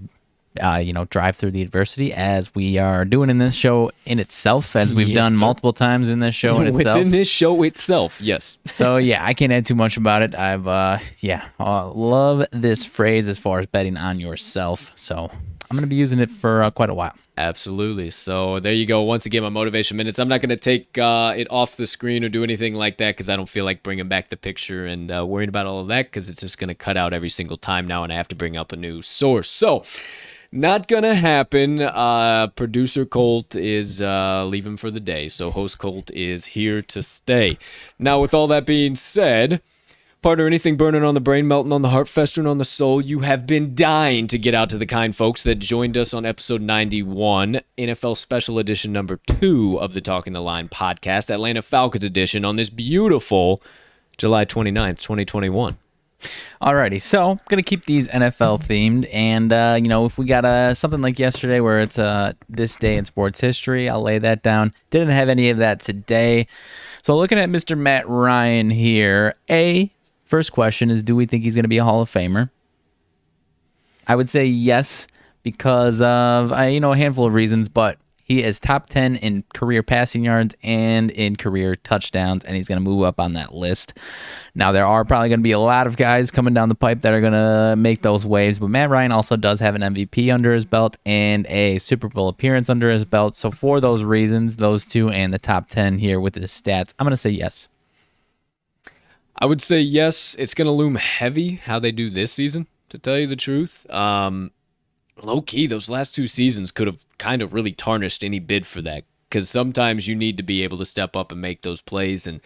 drive through the adversity, as we are doing in this show in itself, as we've done multiple times in this show in itself. Within this show itself, yes. So, yeah, I can't add too much about it. I've, love this phrase as far as betting on yourself. So I'm going to be using it for quite a while. Absolutely. So there you go. Once again, my Motivation Minutes. I'm not going to take it off the screen or do anything like that because I don't feel like bringing back the picture and worrying about all of that because it's just going to cut out every single time now and I have to bring up a new source. So not going to happen. Producer Colt is leaving for the day, so host Colt is here to stay. Now, with all that being said, partner, anything burning on the brain, melting on the heart, festering on the soul, you have been dying to get out to the kind folks that joined us on episode 91, NFL Special Edition number 2 of the Talking the Line podcast, Atlanta Falcons edition, on this beautiful July 29th, 2021. Alrighty, so I'm gonna keep these NFL themed, and if we got something like yesterday where it's this day in sports history, I'll lay that down. Didn't have any of that today, so looking at Mr. Matt Ryan here. First question is, do we think he's gonna be a Hall of Famer? I would say yes, because of a handful of reasons, but he is top 10 in career passing yards and in career touchdowns, and he's going to move up on that list. Now, there are probably going to be a lot of guys coming down the pipe that are going to make those waves, but Matt Ryan also does have an MVP under his belt and a Super Bowl appearance under his belt. So for those reasons, those two and the top 10 here with his stats, I'm going to say yes. I would say yes. It's going to loom heavy how they do this season, to tell you the truth. Low-key, those last 2 seasons could have kind of really tarnished any bid for that because sometimes you need to be able to step up and make those plays, and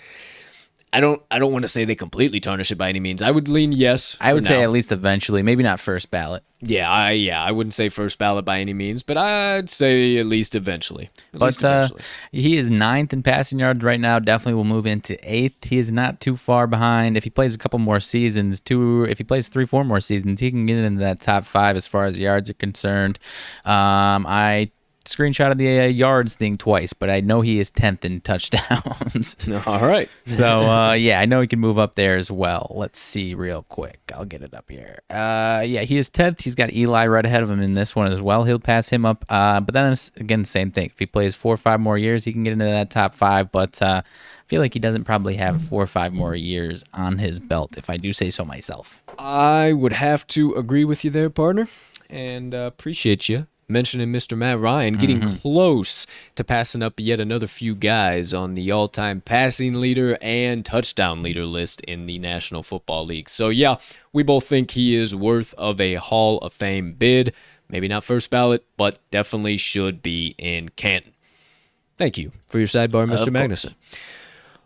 I don't want to say they completely tarnish it by any means. I would lean yes. I would say at least eventually, maybe not first ballot. Yeah, I wouldn't say first ballot by any means, but I'd say at least eventually. He is 9th in passing yards right now. Definitely will move into 8th. He is not too far behind. If he plays a couple more seasons, if he plays 3-4 more seasons, he can get into that top 5 as far as yards are concerned. I screenshotted the yards thing twice, but I know he is 10th in touchdowns. All right. So, I know he can move up there as well. Let's see real quick. I'll get it up here. He is 10th. He's got Eli right ahead of him in this one as well. He'll pass him up. But then, again, the same thing. If he plays 4 or 5 more years, he can get into that top 5. But I feel like he doesn't probably have 4 or 5 more years on his belt, if I do say so myself. I would have to agree with you there, partner, and appreciate you mentioning Mr. Matt Ryan, getting close to passing up yet another few guys on the all-time passing leader and touchdown leader list in the National Football League. So, yeah, we both think he is worth of a Hall of Fame bid. Maybe not first ballot, but definitely should be in Canton. Thank you for your sidebar, Mr. Magnuson.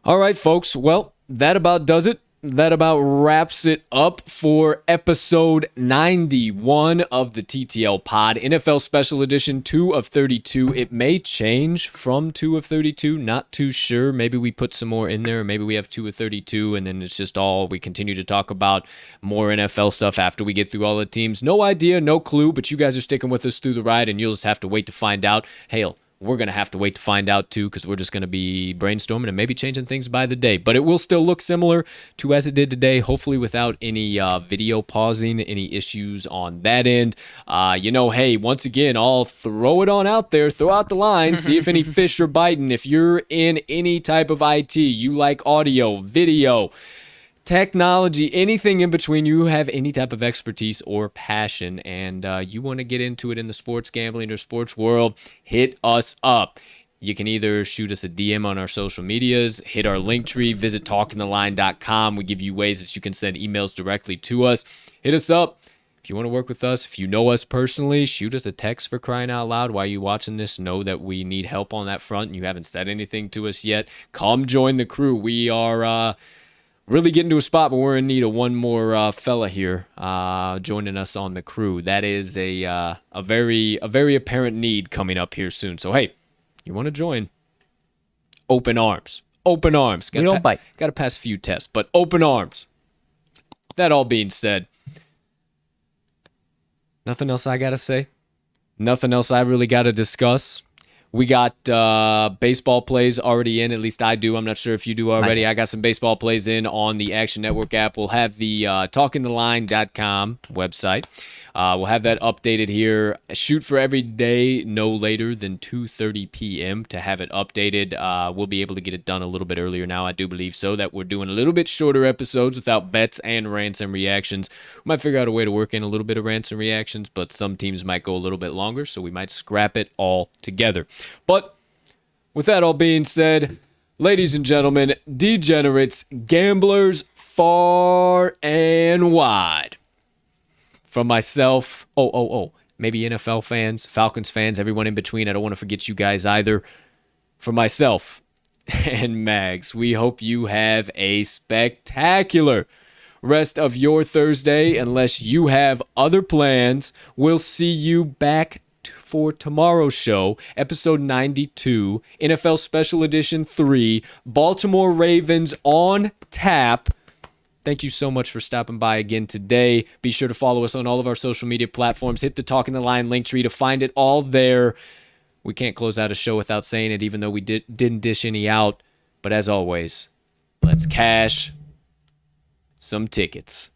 All right, folks. Well, that about does it. That about wraps it up for episode 91 of the TTL pod. NFL Special Edition 2 of 32. It may change from 2 of 32. Not too sure. Maybe we put some more in there. Maybe we have 2 of 32, and then it's just all we continue to talk about more NFL stuff after we get through all the teams. No idea, no clue, but you guys are sticking with us through the ride, and you'll just have to wait to find out. Hell, we're going to have to wait to find out, too, because we're just going to be brainstorming and maybe changing things by the day. But it will still look similar to as it did today, hopefully without any video pausing, any issues on that end. Hey, once again, I'll throw it on out there, throw out the line, see if any fish are biting. If you're in any type of IT, you like audio, video, technology, anything in between, you have any type of expertise or passion, and you want to get into it in the sports gambling or sports world, hit us up. You can either shoot us a DM on our social medias, hit our link tree, visit talkingtheline.com. We give you ways that you can send emails directly to us. Hit us up. If you want to work with us, if you know us personally, shoot us a text, for crying out loud. While you watching this, know that we need help on that front and you haven't said anything to us yet. Come join the crew. really getting to a spot where we're in need of one more fella here joining us on the crew. That is a very apparent need coming up here soon. So hey, you want to join? Open arms. Open arms. We don't bite. Got to pass a few tests, but open arms. That all being said, nothing else I got to say. Nothing else I really got to discuss. We got baseball plays already in. At least I do. I'm not sure if you do already. I got some baseball plays in on the Action Network app. We'll have the talkingtheline.com website. We'll have that updated here. Shoot for every day no later than 2:30 p.m. to have it updated. We'll be able to get it done a little bit earlier now. I do believe so, that we're doing a little bit shorter episodes without bets and rants and reactions. We might figure out a way to work in a little bit of rants and reactions, but some teams might go a little bit longer, so we might scrap it all together. But with that all being said, ladies and gentlemen, degenerates, gamblers far and wide. From myself, maybe NFL fans, Falcons fans, everyone in between. I don't want to forget you guys either. For myself and Mags, we hope you have a spectacular rest of your Thursday. Unless you have other plans, we'll see you back for tomorrow's show, episode 92, NFL Special Edition 3, Baltimore Ravens on tap. Thank you so much for stopping by again today. Be sure to follow us on all of our social media platforms. Hit the Talking the Line link tree to find it all there. We can't close out a show without saying it, even though we didn't dish any out. But as always, let's cash some tickets.